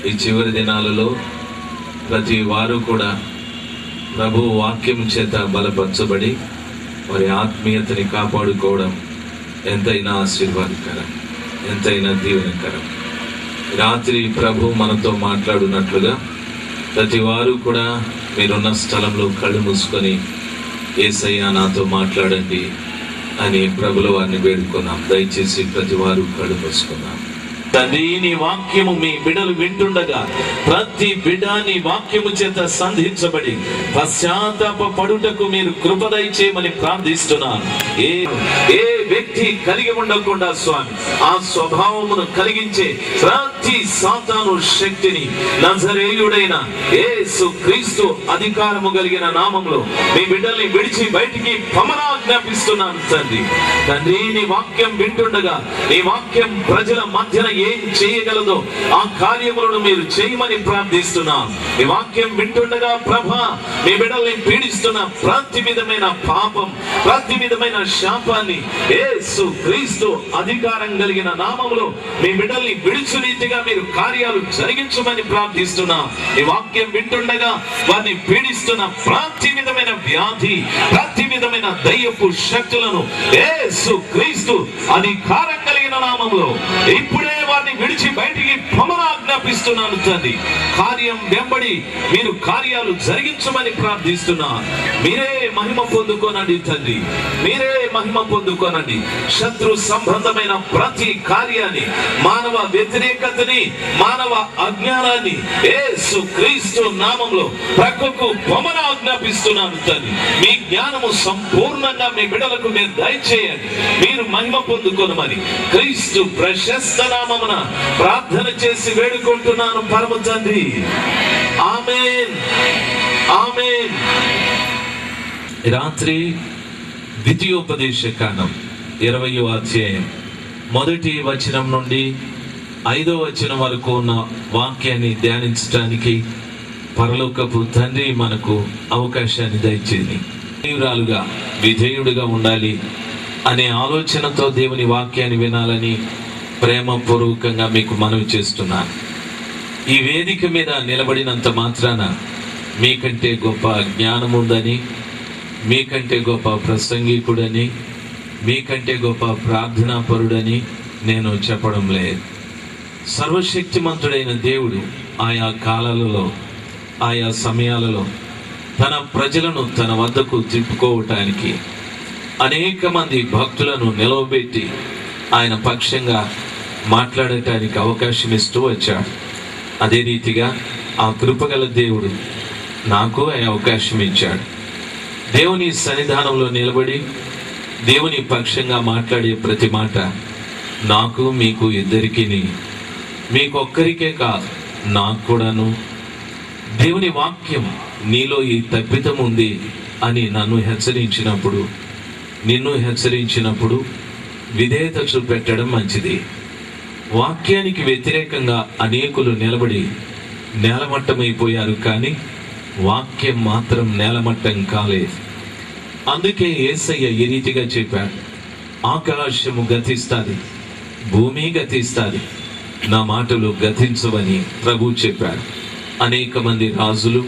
ఈ చివరి దినాలలో ప్రతి వారు కూడా ప్రభు వాక్యం చేత బలపరచబడి వారి ఆత్మీయతని కాపాడుకోవడం ఎంతైనా ఆశీర్వాదకరం, ఎంతైనా దీవెనకరం. రాత్రి ప్రభు మనతో మాట్లాడున్నట్లుగా ప్రతి వారు కూడా మీరున్న స్థలంలో కళ్ళు మూసుకొని యేసయ్యా నాతో మాట్లాడండి అని ప్రభుల వారిని వేడుకున్నాం. దయచేసి ప్రతి వారు కళ్ళు మూసుకున్నాం. తండ్రి, నీ వాక్యము మీ బిడ్డలు వింటుండగా ప్రతి బిడ్డ నీ వాక్యము చేత సంధించబడి పశ్చాత్తాప పడుటకు మీరు కృప దయచేయమని ప్రార్థిస్తున్నాను. ఏ వ్యక్తి కలిగి ఉండకుండా స్వామి ఆ స్వభావమును కలిగించే ప్రతి సాతాను శక్తిని నజరేయుడైన యేసు క్రీస్తు అధికారము కలిగిన నామములో మీ బిడ్డల్ని విడిచి బయటికి పమనాజ్ఞాపిస్తున్నాను తండ్రి. తండ్రి, నీ వాక్యం వింటుండగా నీ వాక్యం ప్రజల మధ్యన ఏం చేయగలదో ఆ కార్యములను మీరు చేయమని ప్రార్థిస్తున్నాను. ఈ వాక్యం వింటుండగా ప్రభా మీ బిడ్డల్ని పీడిస్తున్న ప్రతి విధమైన పాపం, ప్రతి విధమైన శాపాన్ని యేసు క్రీస్తు అధికారం కలిగిన నామములో మీ బిడ్డల్ని విడిచి రీతిగా మీరు కార్యాలు జరిగించమని ప్రార్థిస్తున్నా. ఈ వాక్యం వింటుండగా వారిని పీడిస్తున్న ప్రతి విధమైన వ్యాధి, ప్రతి విధమైన దయ్యపు శక్తులను యేసు క్రీస్తు అధికారం కలిగిన నామములో ఇప్పుడే వారిని విడిచి బయటికి పమనాజ్ఞాపిస్తున్నాను తండ్రి. కార్యం వెంబడి మీరు కార్యాలు జరిగించమని ప్రార్థిస్తున్నా. మీరే మహిమ పొందుకోనండి తండ్రి, మీరే మహిమ పొందుకోనండి. శత్రు సంబంధమైన ప్రతి కార్యాన్ని, మానవ వ్యతిరేకతని, మానవ అజ్ఞానాన్ని యేసు క్రీస్తు నామంలో ప్రక్కకు పమనాజ్ఞాపిస్తున్నాను తండ్రి. మీ జ్ఞానము సంపూర్ణంగా మీ బిడ్డలకు మీరు దయచేయండి. మీరు మహిమ పొందుకోనమని క్రీస్తు ప్రశస్త నామమున ప్రార్థన చేసి వేడుకుంటున్నాను పరమ తండ్రి. ఆమేన్, ఆమేన్. రాత్రి ద్వితీయోపదేశ కాండం 20వ అధ్యాయం 1వ వచనం నుండి 5వ వచనం వరకు ఉన్న వాక్యాన్ని ధ్యానించడానికి పరలోకపు తండ్రి మనకు అవకాశాన్ని దయచేది. విధేయురాలుగా, విధేయుడిగా ఉండాలి అనే ఆలోచనతో దేవుని వాక్యాన్ని వినాలని ప్రేమపూర్వకంగా మీకు మనవి చేస్తున్నాను. ఈ వేదిక మీద నిలబడినంత మాత్రాన మీకంటే గొప్ప జ్ఞానం ఉందని, మీకంటే గొప్ప ప్రసంగికుడని, మీకంటే గొప్ప ప్రార్థనాపరుడని నేను చెప్పడం లేదు. సర్వశక్తిమంతుడైన దేవుడు ఆయా కాలాలలో, ఆయా సమయాలలో తన ప్రజలను తన వద్దకు తిప్పుకోవటానికి అనేక మంది భక్తులను నిలవబెట్టి ఆయన పక్షంగా మాట్లాడటానికి అవకాశం ఇస్తూ వచ్చాడు. అదే రీతిగా ఆ కృపగల దేవుడు నాకు ఆ అవకాశం ఇచ్చాడు. దేవుని సన్నిధానంలో నిలబడి దేవుని పక్షంగా మాట్లాడే ప్రతి మాట నాకు, మీకు ఇద్దరికీ, మీకొక్కరికే కాదు నాకు కూడాను దేవుని వాక్యం నీలో ఈ తప్పితం ఉంది అని నన్ను హెచ్చరించినప్పుడు, నిన్ను హెచ్చరించినప్పుడు విధేయత చూపెట్టడం మంచిది. వాక్యానికి వ్యతిరేకంగా అనేకులు నిలబడి నేలమట్టమైపోయారు, కానీ వాక్యం మాత్రం నేలమట్టం కాలేదు. అందుకే యేసయ్య ఈ రీతిగా చెప్పాడు, ఆకాశము గతిస్తాది, భూమి గతిస్తాది, నా మాటలు గతించవని ప్రభు చెప్పాడు. అనేక మంది రాజులు,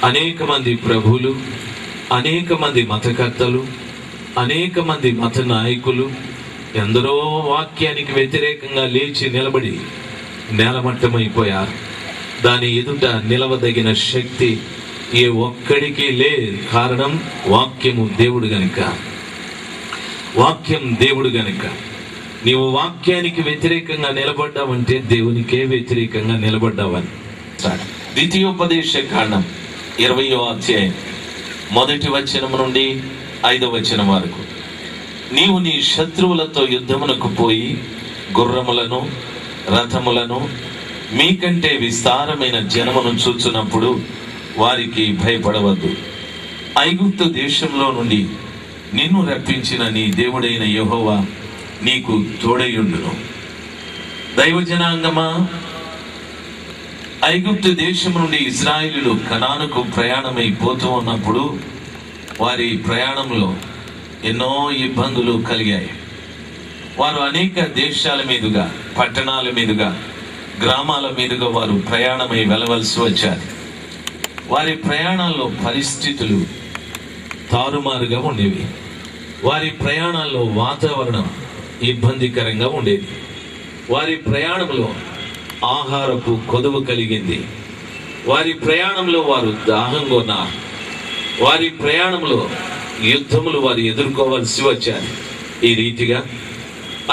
అనేక మంది ప్రభువులు, అనేక మంది మతకర్తలు, అనేక మంది మత నాయకులు ఎందరో వాక్యానికి వ్యతిరేకంగా లేచి నిలబడి నేలమట్టమైపోయారు. దాని ఎదుట నిలవదగిన శక్తి ఏ ఒక్కడికి లేదు. కారణం వాక్యము దేవుడు గనుక. వాక్యం దేవుడు గనుక నీవు వాక్యానికి వ్యతిరేకంగా నిలబడ్డావంటే దేవునికే వ్యతిరేకంగా నిలబడ్డావని. ద్వితీయోపదేశ కాండం 20వ అధ్యాయం 1వ వచనం నుండి 5వ వచనం వరకు. నీవు నీ శత్రువులతో యుద్ధమునకు పోయి గుర్రములను, రథములను, మీకంటే విస్తారమైన జనమును చూచున్నప్పుడు వారికి భయపడవద్దు. ఐగుప్తు దేశంలో నుండి నిన్ను రప్పించిన నీ దేవుడైన యెహోవా నీకు తోడయుండును. దైవజనాంగమా, ఐగుప్తు దేశం నుండి ఇశ్రాయేలీయులు కనానుకు ప్రయాణమైపోతూ ఉన్నప్పుడు వారి ప్రయాణంలో ఎన్నో ఇబ్బందులు కలిగాయి. వారు అనేక దేశాల మీదుగా, పట్టణాల మీదుగా గ్రామాల మీదుగా వారు ప్రయాణమై వెళ్ళవలసి వచ్చారు. వారి ప్రయాణాల్లో పరిస్థితులు తారుమారుగా ఉండేవి. వారి ప్రయాణాల్లో వాతావరణం ఇబ్బందికరంగా ఉండేది. వారి ప్రయాణంలో ఆహారపు కొదువు కలిగింది. వారి ప్రయాణంలో వారు దాహంగా ఉన్నారు. వారి ప్రయాణంలో యుద్ధములు వారు ఎదుర్కోవాల్సి వచ్చారు. ఈ రీతిగా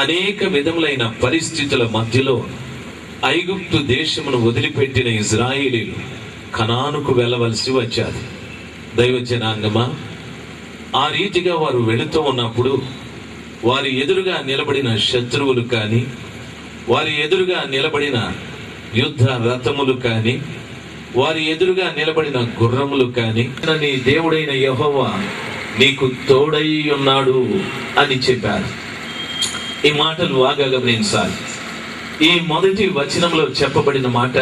అనేక విధములైన పరిస్థితుల మధ్యలో ఐగుప్తు దేశమును వదిలిపెట్టిన ఇజ్రాయేలీలు కనానుకు వెళ్ళవలసి వచ్చారు. దైవ జనాంగమా, ఆ రీతిగా వారు వెళుతూ ఉన్నప్పుడు వారి ఎదురుగా నిలబడిన శత్రువులు కానీ, వారి ఎదురుగా నిలబడిన యుద్ధ రథములు కానీ, వారి ఎదురుగా నిలబడిన గుర్రములు కానీ, నీ దేవుడైన యెహోవా నీకు తోడై ఉన్నాడు అని చెప్పారు. ఈ మాటలు బాగా గమనించాలి. ఈ మొదటి వచనంలో చెప్పబడిన మాట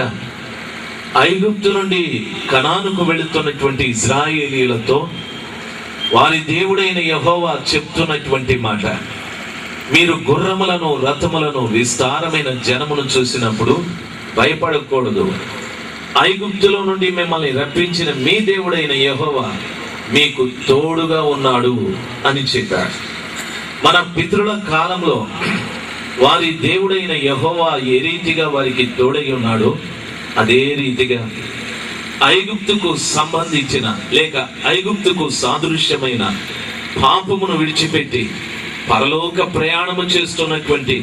ఐగుప్తు నుండి కనానుకు వెళుతున్నటువంటి ఇజ్రాయేలీలతో వారి దేవుడైన యెహోవా చెప్తున్నటువంటి మాట. మీరు గుర్రములను రథములను విస్తారమైన జనమును చూసినప్పుడు భయపడకూడదు. ఐగుప్తులో నుండి మిమ్మల్ని రప్పించిన మీ దేవుడైన యెహోవా మీకు తోడుగా ఉన్నాడు అని చెప్పాడు. మన పితరుల కాలంలో వారి దేవుడైన యెహోవా ఏ రీతిగా వారికి తోడై ఉన్నాడో అదే రీతిగా ఐగుప్తుకు సంబంధించిన లేక ఐగుప్తుకు సాదృశ్యమైన పాపమును విడిచిపెట్టి పరలోక ప్రయాణము చేస్తున్నటువంటి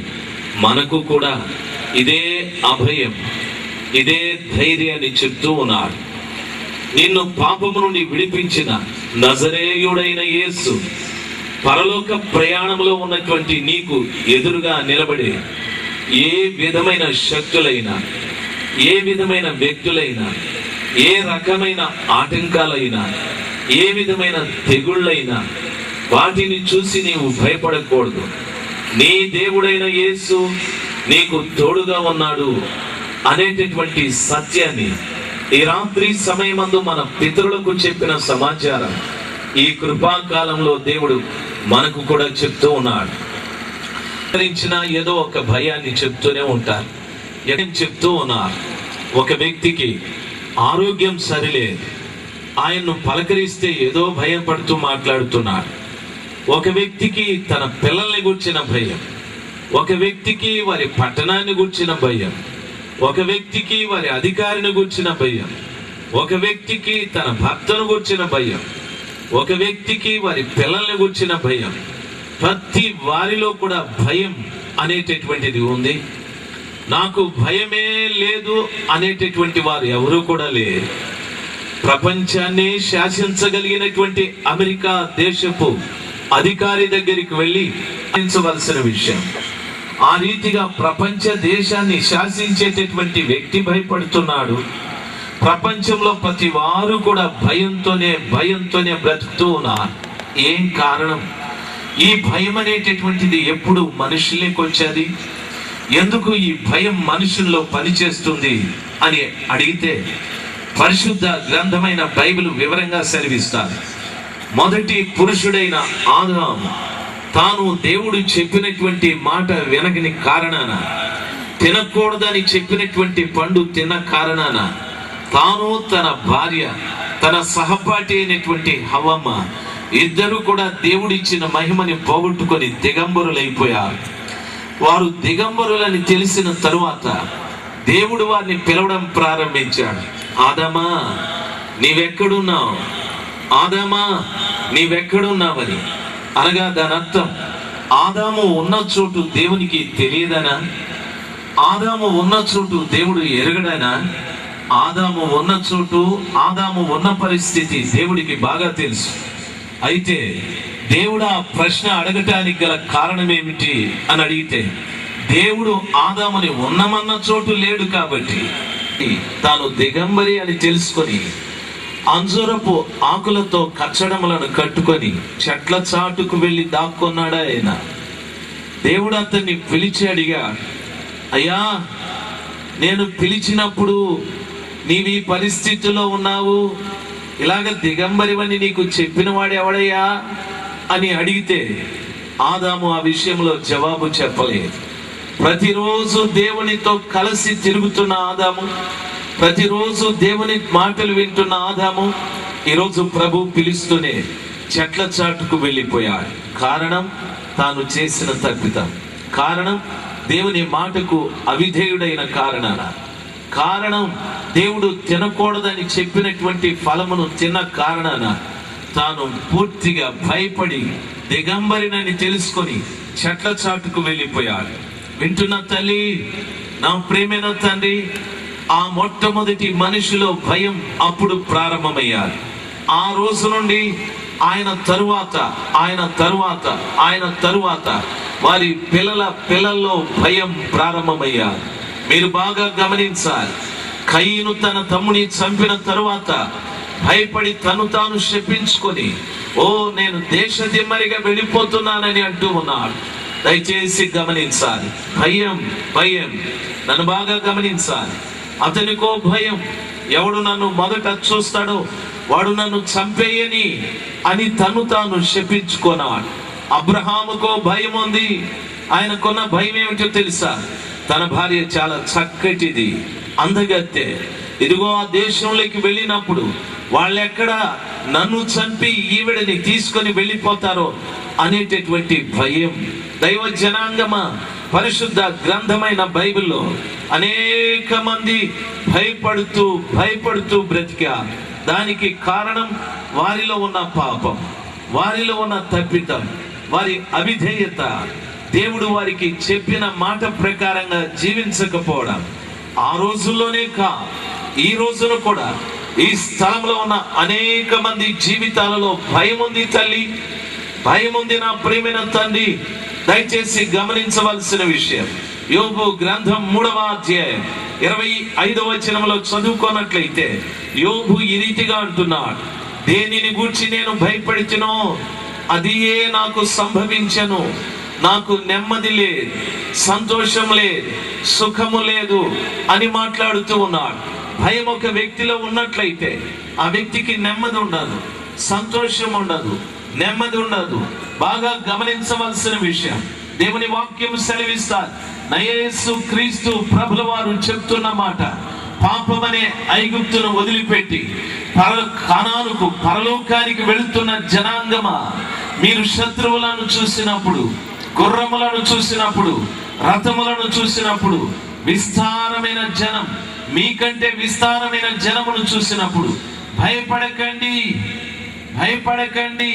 మనకు కూడా ఇదే అభయం, ఇదే ధైర్యాన్ని చెప్తూ ఉన్నాడు. నిన్ను పాపము నుండి విడిపించిన నజరేయుడైన యేసు పరలోక ప్రయాణంలో ఉన్నటువంటి నీకు ఎదురుగా నిలబడి ఏ విధమైన శక్తులైనా, ఏ విధమైన వ్యక్తులైనా, ఏ రకమైన ఆటంకాలైనా, ఏ విధమైన తెగుళ్ళైనా వాటిని చూసి నీవు భయపడకూడదు. నీ దేవుడైన యేసు నీకు తోడుగా ఉన్నాడు అనేటటువంటి సత్యాన్ని ఈ రాత్రి సమయమందు మన పితరులకు చెప్పిన సమాచారం ఈ కృపాకాలంలో దేవుడు మనకు కూడా చెప్తూ ఉన్నాడు. ఏదో ఒక భయాన్ని చెప్తూనే ఉంటారు. ఏం చెప్తూ ఉన్నారు? ఒక వ్యక్తికి ఆరోగ్యం సరిలేదు, ఆయన్ను పలకరిస్తే ఏదో భయపడుతూ మాట్లాడుతున్నాడు. ఒక వ్యక్తికి తన పిల్లల్ని గుర్చిన భయం, ఒక వ్యక్తికి వారి పట్టణాన్ని గుర్చిన భయం, ఒక వ్యక్తికి వారి అధికారిని గుర్చిన భయం, ఒక వ్యక్తికి తన భర్తను గుర్చిన భయం, ఒక వ్యక్తికి వారి పిల్లల్ని గుర్చిన భయం. ప్రతి వారిలో కూడా భయం అనేటటువంటిది ఉంది. నాకు భయమే లేదు అనేటటువంటి వారు ఎవరు కూడా లేరు. ప్రపంచాన్ని శాసించగలిగినటువంటి అమెరికా దేశపు అధికారి దగ్గరికి వెళ్ళి శాసించవలసిన విషయం. ఆ రీతిగా ప్రపంచ దేశాన్ని శాసించేటటువంటి వ్యక్తి భయపడుతున్నాడు. ప్రపంచంలో ప్రతి వారు కూడా భయంతోనే బ్రతుకుతూ ఉన్నారు. ఏం కారణం? ఈ భయం అనేటటువంటిది ఎప్పుడు మనుషులకి వచ్చేది? ఎందుకు ఈ భయం మనుషుల్లో పనిచేస్తుంది అని అడిగితే పరిశుద్ధ గ్రంథమైన బైబిల్ వివరంగా సెలవిస్తారు. మొదటి పురుషుడైన ఆదాము తాను దేవుడు చెప్పినటువంటి మాట వినగని కారణాన, తినకూడదని చెప్పినటువంటి పండు తిన్న కారణాన తాను తన భార్య, తన సహపాఠి అయినటువంటి హవ్వమ్మ ఇద్దరు కూడా దేవుడిచ్చిన మహిమని పోగొట్టుకొని దిగంబరులైపోయారు. వారు దిగంబరులని తెలిసిన తరువాత దేవుడు వారిని పిలవడం ప్రారంభించాడు. ఆదామా నీవెక్కడున్నావు, ఆదామా నీవెక్కడున్నావని. అనగా దాని అర్థం ఆదాము ఉన్న చోటు దేవునికి తెలియదనా? ఆదాము ఉన్న చోటు దేవుడు ఎరగడనా? ఆదాము ఉన్న చోటు, ఆదాము ఉన్న పరిస్థితి దేవుడికి బాగా తెలుసు. అయితే దేవుడు ఆ ప్రశ్న అడగటానికి గల కారణం ఏమిటి అని అడిగితే, దేవుడు ఆదాముని ఉన్నమన్న చోటు లేడు కాబట్టి తాను దిగంబరి అని తెలుసుకొని అంజూరపు ఆకులతో కచ్చడములను కట్టుకొని చెట్ల చాటుకు వెళ్ళి దాక్కున్నాడా ఆయన. దేవుడు అతన్ని పిలిచి అడిగా, అయ్యా నేను పిలిచినప్పుడు నీవు ఈ పరిస్థితిలో ఉన్నావు, ఇలాగ దిగంబరివని నీకు చెప్పిన వాడు ఎవడయ్యా అని అడిగితే ఆదాము ఆ విషయంలో జవాబు చెప్పలేదు. ప్రతిరోజు దేవునితో కలిసి తిరుగుతున్న ఆదాము, ప్రతిరోజు దేవుని మాటలు వింటున్న ఆదాము ఈరోజు ప్రభు పిలుస్తూనే చెట్ల చాటుకు వెళ్ళిపోయాడు. కారణం తాను చేసిన తప్పిదం, కారణం దేవుని మాటకు అవిధేయుడైన కారణం దేవుడు తినకూడదని చెప్పినటువంటి ఫలమును తిన్న కారణాన తాను పూర్తిగా భయపడి దిగంబరినని తెలుసుకొని చెట్ల చాటుకు వెళ్ళిపోయాడు. వింటున్న తల్లి, నా ప్రేమైన తండ్రి, ఆ మొట్టమొదటి మనిషిలో భయం అప్పుడు ప్రారంభమయ్యారు. ఆ రోజు నుండి ఆయన తరువాత వారి పిల్లల్లో భయం ప్రారంభమయ్యారు. మీరు బాగా గమనించాలి. కయీను తన తమ్ముని చంపిన తరువాత భయపడి తను తాను శపించుకొని నేను దేశదిమ్మరిగా వెళ్ళిపోతున్నానని అంటూ ఉన్నాడు. దయచేసి గమనించాలి. భయం నన్ను బాగా గమనించాలి. అతనికో భయం, ఎవడు నన్ను మొదట చూస్తాడో వాడు నన్ను చంపేయని అని తను తాను శపించుకున్నాడు. అబ్రహాముకో భయం ఉంది. ఆయనకున్న భయం ఏమిటో తెలుసా? తన భార్య చాలా చక్కటిది, అందగత్తె. ఇదిగో ఆ దేశంలోకి వెళ్ళినప్పుడు వాళ్ళెక్కడ నన్ను చంపి ఈవిడని తీసుకొని వెళ్ళిపోతారో అనేటటువంటి భయం. దైవ జనాంగమా, పరిశుద్ధ గ్రంథమైన బైబిల్లో అనేక మంది భయపడుతూ బ్రతికారు. దానికి కారణం వారిలో ఉన్న పాపం, వారిలో ఉన్న తప్పిదం, వారి అవిధేయత, దేవుడు వారికి చెప్పిన మాట ప్రకారంగా జీవించకపోవడం. ఆ రోజుల్లోనే ఈ రోజున కూడా ఈ స్థలంలో ఉన్న అనేక మంది జీవితాలలో భయం ఉంది తల్లి, భయం ఉంది నా ప్రియమైన తండ్రి. దయచేసి గమనించవలసిన విషయం, యోబు గ్రంథం 3వ అధ్యాయం 25వ వచనంలో చదువుకున్నట్లయితే యోబు ఈ రీతిగా అంటున్నాడు: దేనిని గూర్చి నేను భయపడితినో అదియే నాకు సంభవించెను. నాకు నెమ్మది లేదు, సంతోషం లేదు, సుఖము లేదు అని మాట్లాడుతూ ఉన్నాడు. భయం ఒక వ్యక్తిలో ఉన్నట్లయితే ఆ వ్యక్తికి నెమ్మది ఉండదు, సంతోషం ఉండదు, నెమ్మది ఉండదు. బాగా గమనించవలసిన విషయం, దేవుని వాక్యం సెలవిస్తారు. యేసు క్రీస్తు ప్రభుల వారు చెప్తున్న మాట, పాపమనే ఐగుప్తును వదిలిపెట్టి కనానుకు పరలోకానికి వెళుతున్న జనాంగమా, మీరు శత్రువులను చూసినప్పుడు, గుర్రములను చూసినప్పుడు, రథములను చూసినప్పుడు, విస్తారమైన జనం, మీకంటే విస్తారమైన జనమును చూసినప్పుడు భయపడకండి,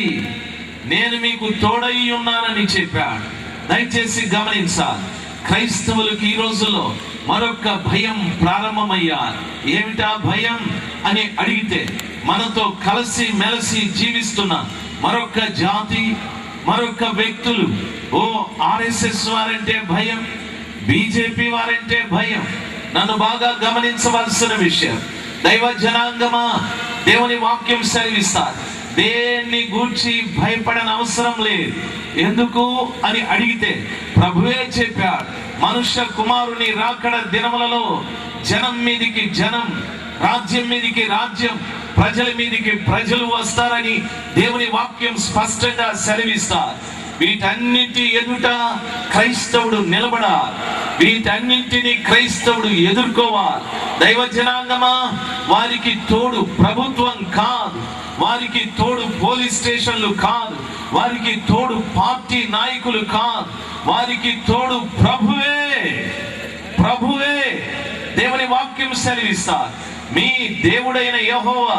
నేను మీకు తోడై ఉన్నానని చెప్పాడు. దయచేసి గమనించాలి. క్రైస్తవులకు ఈ రోజుల్లో మరొక భయం ప్రారంభమయ్యారు. ఏమిటా భయం అని అడిగితే, మనతో కలిసి మెలిసి జీవిస్తున్న మరొక జాతి, మరొక వ్యక్తులు, ఆర్ఎస్ఎస్ వారంటే భయం, బీజేపీ వారంటే భయం. నన్ను బాగా గమనించవలసిన విషయం, దైవ జనాంగమా, దేవుని వాక్యం సెలవిస్తారు, దేన్ని గూర్చి భయపడని అవసరం లేదు. ఎందుకు అని అడిగితే ప్రభువే చెప్పాడు, మనుష్య కుమారుని రాకడ దినములలో జనం మీదికి జనం, రాజ్యం మీదికి రాజ్యం, ప్రజల మీదికి ప్రజలు వస్తారని దేవుని వాక్యం స్పష్టంగా సెలవిస్తారు. వీటన్నిటి ఎదుట క్రైస్తవుడు నిలబడాలి, వీటన్నింటినీ క్రైస్తవుడు ఎదుర్కోవాలి. దైవ జనాంగమా, వారికి తోడు ప్రభుత్వం కాదు, వారికి తోడు పోలీస్ స్టేషన్లు కాదు, వారికి తోడు పార్టీ నాయకులు కాదు, వారికి తోడు ప్రభువే. దేవుని వాక్యం సెలవిస్తారు, మీ దేవుడైన యెహోవా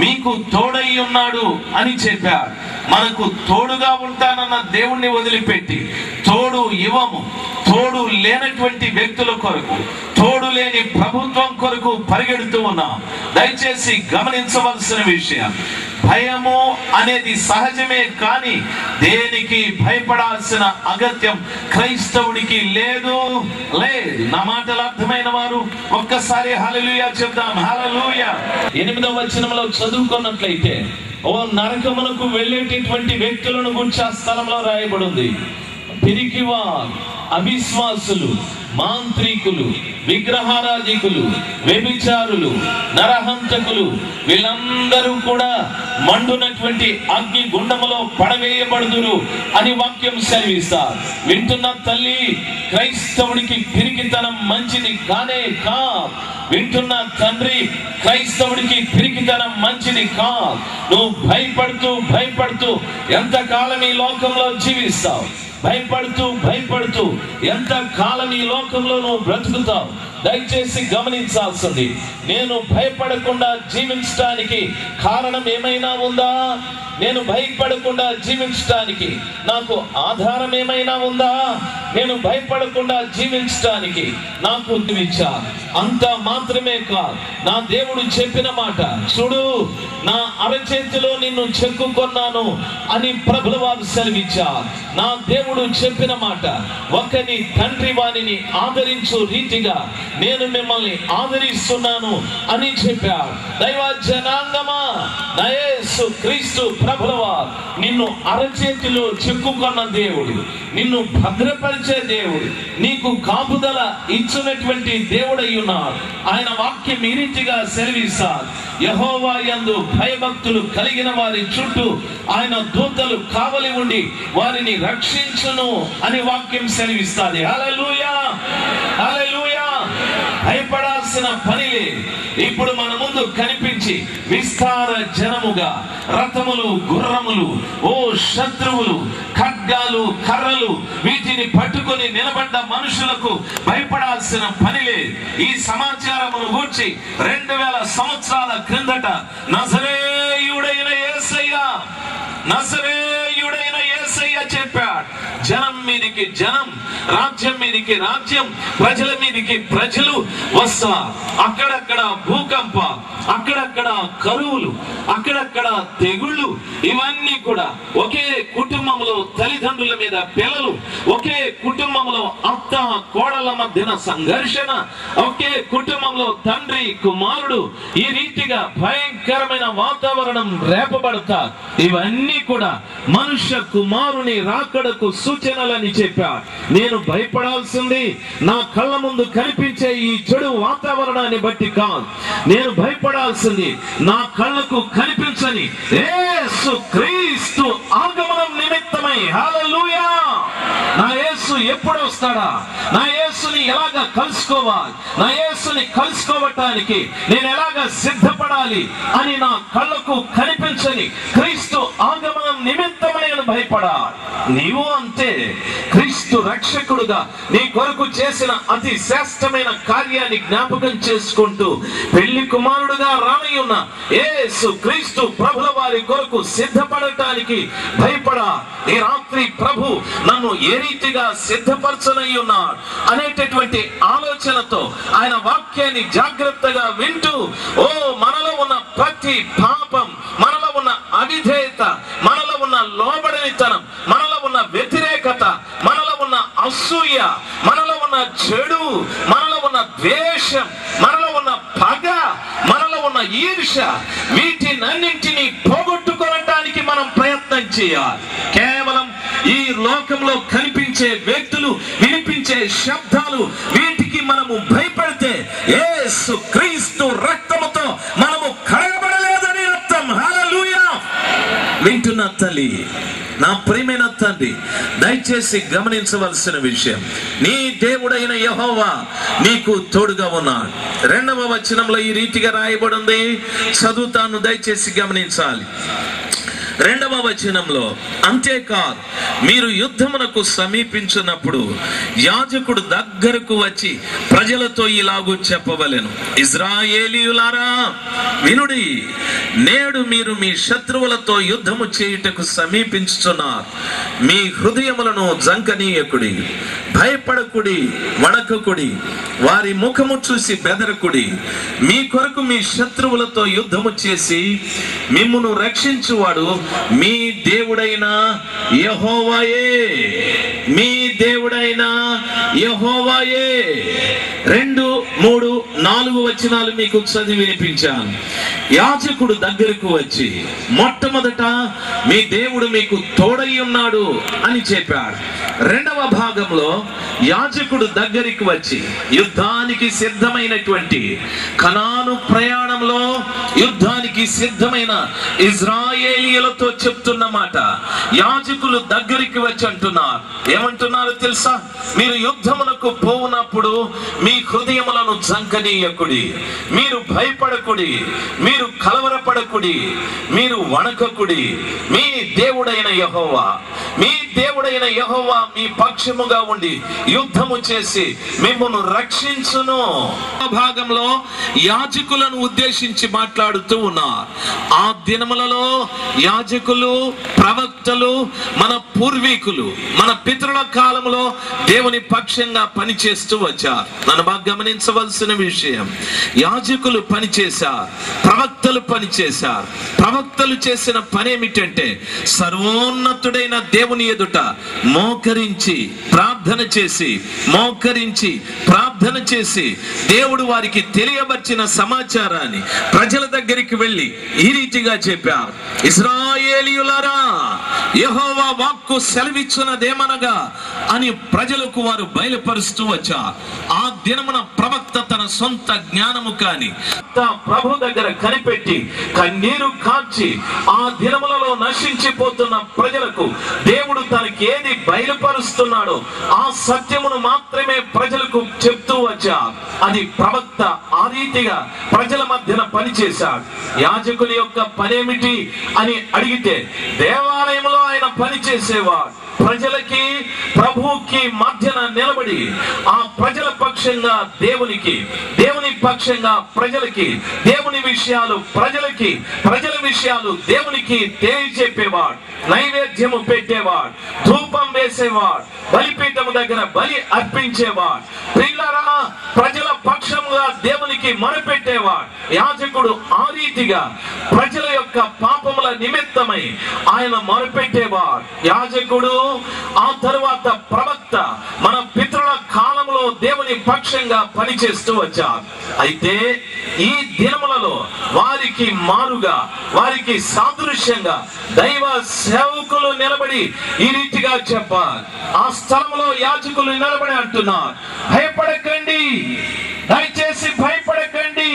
మీకు తోడై ఉన్నాడు అని చెప్పాడు. మనకు తోడుగా ఉంటానన్న దేవుణ్ణి వదిలిపెట్టి తోడు ఇవ్వము. తోడు లేనటువంటి వ్యక్తుల కొరకు, తోడు లేని ప్రభుత్వం కొరకు పరిగెడుతూ ఉన్నాం. దయచేసి గమనించవలసిన విషయం, భయము అనేది సహజమే, కానీ దేనికి భయపడాల్సిన అగత్యం క్రైస్తవుడికి లేదు. నా మాటలు అర్థమైన వారు ఒక్కసారి హల్లెలూయా చెప్దాం. హల్లెలూయా. 8వ వచనంలో చదువుకున్నట్లయితే, నరకమునకు వెళ్ళేటటువంటి వ్యక్తులను గురించి ఆ స్థలంలో రాయబడి ఉంది. పిరికివారు, అవిశ్వాసులు, మాంత్రికులు, విగ్రహారాధికులు, వ్యభిచారులు, నరహంతకులు వీళ్ళందరూ కూడా మండునటువంటి అగ్ని గుండములో పడవేయబడుదురు అని వాక్యం సెలవిస్తారు. వింటున్న తల్లి, క్రైస్తవుడికి పిరికితనం మంచిది కానే కా. వింటున్న తండ్రి, క్రైస్తవుడికి పిరికితనం మంచిది కా. నువ్వు భయపడుతూ ఎంతకాలం ఈ లోకంలో జీవిస్తావు? భయపడుతూ ఎంతకాలం ఈ లోకంలో నువ్వు బ్రతుకుతావు? దయచేసి గమనించాల్సింది, నేను భయపడకుండా జీవించడానికి కారణం ఏమైనా ఉందా? నేను భయపడకుండా జీవించడానికి నాకు ఆధారం ఏమైనా ఉందా? నేను భయపడకుండా జీవించడానికి నాకు ఇచ్చా. అంత మాత్రమే కాదు, నా దేవుడు చెప్పిన మాట, చూడు నా అరచేతిలో నిన్ను చెక్కుకొన్నాను అని ప్రభుల వారు సెలవిచ్చారు. నా దేవుడు చెప్పిన మాట, ఒకని తండ్రి వారిని ఆదరించు రీతిగా నేను మిమ్మల్ని ఆదరిస్తున్నాను అని చెప్పాడు. దైవ జనాంగమా, నా యేసు క్రీస్తు ప్రభుల వారు నిన్ను అరచేతిలో చెక్కుకొన్న దేవుడు, నిన్ను భద్రపరిచే దేవుడు, నీకు కాపుదల ఇచ్చినటువంటి దేవుడై ఉన్నాడు. ఆయన వాక్యం ఈ రీతిగా సెలవిస్తారు, యెహోవా యందు భయభక్తులు కలిగిన వారి చుట్టూ ఆయన దూతలు కావలి ఉండి వారిని రక్షించును అని వాక్యం సెలవిస్తుంది. హల్లెలూయా, హల్లెలూయా. భయపడాల్సిన పని లేదు. ఇప్పుడు మన ముందు కనిపించి విస్తార జనముగా రథములు, గుర్రములు, ఓ శత్రువులు, ఖడ్గాలు, కర్రలు వీటిని పట్టుకొని నిలబడ్డ మనుషులకు భయపడాల్సిన పని లేదు. ఈ సమాచారమును గూర్చి 2000 సంవత్సరాల క్రిందట నజరేయుడైన యేసయ్య చెప్పాడు. జనం మీదికి జనం, రాజ్యం మీదికి రాజ్యం, ప్రజల మీదికి ప్రజలు వస్తారు. అక్కడక్కడ భూకంప, అక్కడక్కడ కరువులు, అక్కడక్కడ తెగుళ్ళు, ఇవన్నీ కూడా ఒకే కుటుంబంలో తల్లిదండ్రుల మీద పిల్లలు, ఒకే కుటుంబంలో అత్త కోడల మధ్యన సంఘర్షణ, ఒకే కుటుంబంలో తండ్రి కుమారుడు, ఈ రీతిగా భయంకరమైన వాతావరణం రేపబడతా. ఇవన్నీ కూడా మనుష్య కుమారుని రాకడకు సూచనలని చెప్పాడు. నేను భయపడాల్సింది నా కళ్ళ ముందు కనిపించే ఈ చెడు వాతావరణాన్ని బట్టి కాదు. నేను భయపడాల్సింది నా కళ్ళకు కనిపించని యేసు క్రీస్తు ఆగమనం నిమిత్తమై. హల్లెలూయా. నా యేసు ఎప్పుడు వస్తాడా? నా యేసుని ఎలాగా కలుసుకోవాలి? నా యేసుని కలుసుకోవటానికి నేను ఎలాగా సిద్ధపడాలి అని నా కళ్ళకు కనిపించని క్రీస్తు ఆగమనం నిమిత్తమై భయపడాలి. నీవు అంతే. క్రీస్తు రక్షకుడుగా నీ కొరకు చేసిన అతి శ్రేష్టమైన కార్యాన్ని జ్ఞాపకం చేసుకుంటూ పెళ్లి కుమారుడుగా రానయ్యున్న యేసు క్రీస్తు ప్రభుల వారి కొరకు సిద్ధపడటానికి భయపడా. ఈ రాత్రి ప్రభు నన్ను ఏ రీతిగా సిద్ధపరచనయ్యున్నాడు అనేటటువంటి ఆలోచనతో ఆయన వాక్యాన్ని జాగ్రత్తగా వింటూ, ఓ మనలో ఉన్న ప్రతి పాపం, మనలో ఉన్న అవిధేయత, మనలో ఉన్న లోబడనితనం, మనలో ఉన్న వ్యతిరేకత, మనలో ఉన్న అసూయ, మనలో ఉన్న చెడు, మనలో ఉన్న ద్వేషం, మనలో ఉన్న పగ, మనలో ఉన్న ఈర్ష, వీటినన్నింటినీ పోగొట్టుకోవటానికి మనం ప్రయత్నం చేయాలి. కేవలం ఈ లోకంలో కనిపించే వ్యక్తులు, వినిపించే శబ్దాలు, వీటికి మనము భయపడితే యేసు క్రీస్తు రక్తముతో మనము కడగబడలేదని అర్థం. హల్లెలూయా. వింటున్న తల్లి, నా ప్రియమైన తండ్రి, దయచేసి గమనించవలసిన విషయం, నీ దేవుడైన యెహోవా నీకు తోడుగా ఉన్నాడు. 2వ వచనంలో ఈ రీతిగా రాయబడి ఉంది. చదువుతాను, దయచేసి గమనించాలి. 2వ వచనంలో, అంతేకాదు మీరు యుద్ధమునకు సమీపించినప్పుడు యాజకుడు దగ్గరకు వచ్చి ప్రజలతో ఇలాగూ చెప్పవలెను, ఇశ్రాయేలీయులారా వినుడి, నేడు మీరు మీ శత్రువులతో యుద్ధము చేయుటకు సమీపించుచున్నారు. మీ హృదయములను జంకనీయకుడి, భయపడకుడి, వణకకుడి, వారి ముఖము చూసి బెదరకుడి. మీ కొరకు మీ శత్రువులతో యుద్ధము చేసి మిమ్మును రక్షించువాడు మీ దేవుడైన యెహోవాయే. మీ దేవుడైన యెహోవాయే. 2, 3, 4 వచనాలు మీకు చదివి వినిపించాను. యాజకుడు దగ్గరకు వచ్చి మొట్టమొదట మీ దేవుడు మీకు తోడై ఉన్నాడు అని చెప్పాడు. రెండవ భాగంలో యాజకుడు దగ్గరికి వచ్చి యుద్ధానికి సిద్ధమైనటువంటి కనాను ప్రయాణంలో యుద్ధానికి సిద్ధమైన ఇజ్రాయేలీయులతో చెప్తున్న మాట యాజకులు దగ్గరికి వచ్చి అంటున్నారు. ఏమంటున్నారు తెలుసా? మీరు యుద్ధమునకు పోవునప్పుడు మీ హృదయములను జంకనీయకుడి, మీరు భయపడకుడి, మీరు కలవరపడకుడి, మీరు వణకకుడి. మీ దేవుడైన యెహోవా, మీ దేవుడైన యెహోవా మీ పక్షముగా ఉండి యుద్ధము చేసి మిమ్మును రక్షించును. భాగంలో యాజకులను ఉద్దేశించి మాట్లాడుతూ ఉన్నారు. ఆ దినములలో యాజకులు, ప్రవక్తలు, మన పూర్వీకులు, మన పితరుల కాలంలో దేవుని పక్షంగా పనిచేస్తూ వచ్చారు. నన్ను బాగా గమనించవలసిన విషయం, యాజకులు పనిచేశారు, ప్రవక్తలు పనిచేశారు. ప్రవక్తలు చేసిన పని ఏమిటంటే సర్వోన్నతుడైన దేవుని ఎదుట మోకరించి ప్రార్థన చేసి, మోకరించి ప్రార్థన చేసి దేవుడు వారికి తెలియబర్చిన సమాచారాన్ని ప్రజల దగ్గరికి వెళ్ళి ఈ రీతిగా చెప్పారు. ఇశ్రాయేలీయులారా, యెహోవా వాక్కు సెలవిచ్చున్నదేమనగా అని ప్రజలకు వారు బయలుపరుస్తూ వచ్చారు. ఆ దినమున ప్రవక్త తన సొంత జ్ఞానము కాని ప్రభు దగ్గర కనిపెట్టి కన్నీరు కార్చి ఆ దినములలో నశించిపోతున్న ప్రజలకు దేవుడు తనకి ఏది బయలుపరుస్తున్నాడో ఆ సత్యమును మాత్రమే ప్రజలకు చెప్తూ వచ్చారు. అది ప్రవక్త ఆ రీతిగా ప్రజల మధ్యన పనిచేశాడు. యాజకుని యొక్క పనేమిటి అని అడిగితే దేవాలయంలో ఆయన పనిచేసేవాడు. ప్రజలకి ప్రభువుకి మధ్యన నిలబడి ఆ ప్రజల పక్షంగా దేవునికి, దేవుని పక్షంగా ప్రజలకి, దేవుని విషయాలు ప్రజలకి, ప్రజల విషయాలు దేవునికి తెలియజెప్పేవాడు. నైవేద్యము పెట్టేవాడు, ధూపం వేసేవాడు, బలిపీఠము దగ్గర బలి అర్పించేవాడు. ప్రియులారా, ప్రజల పక్షంగా దేవునికి మొరపెట్టేవాడు యాజకుడు. ఆ రీతిగా ప్రజల యొక్క పాపముల నిమిత్తమై ఆయన మొరపెట్టేవాడు యాజకుడు. ఆ తరువాత ప్రవక్త మన పితరుల కాలంలో దేవుని పక్షంగా పనిచేస్తూ వచ్చారు. అయితే ఈ దినములలో వారికి మారుగా, వారికి సాదృశ్యంగా దైవ సేవకులు నిలబడి ఈ రీతిగా చెప్పాలి. ఆ స్థలంలో యాజకులు నిలబడి అంటున్నారు, భయపడకండి, దయచేసి భయపడకండి.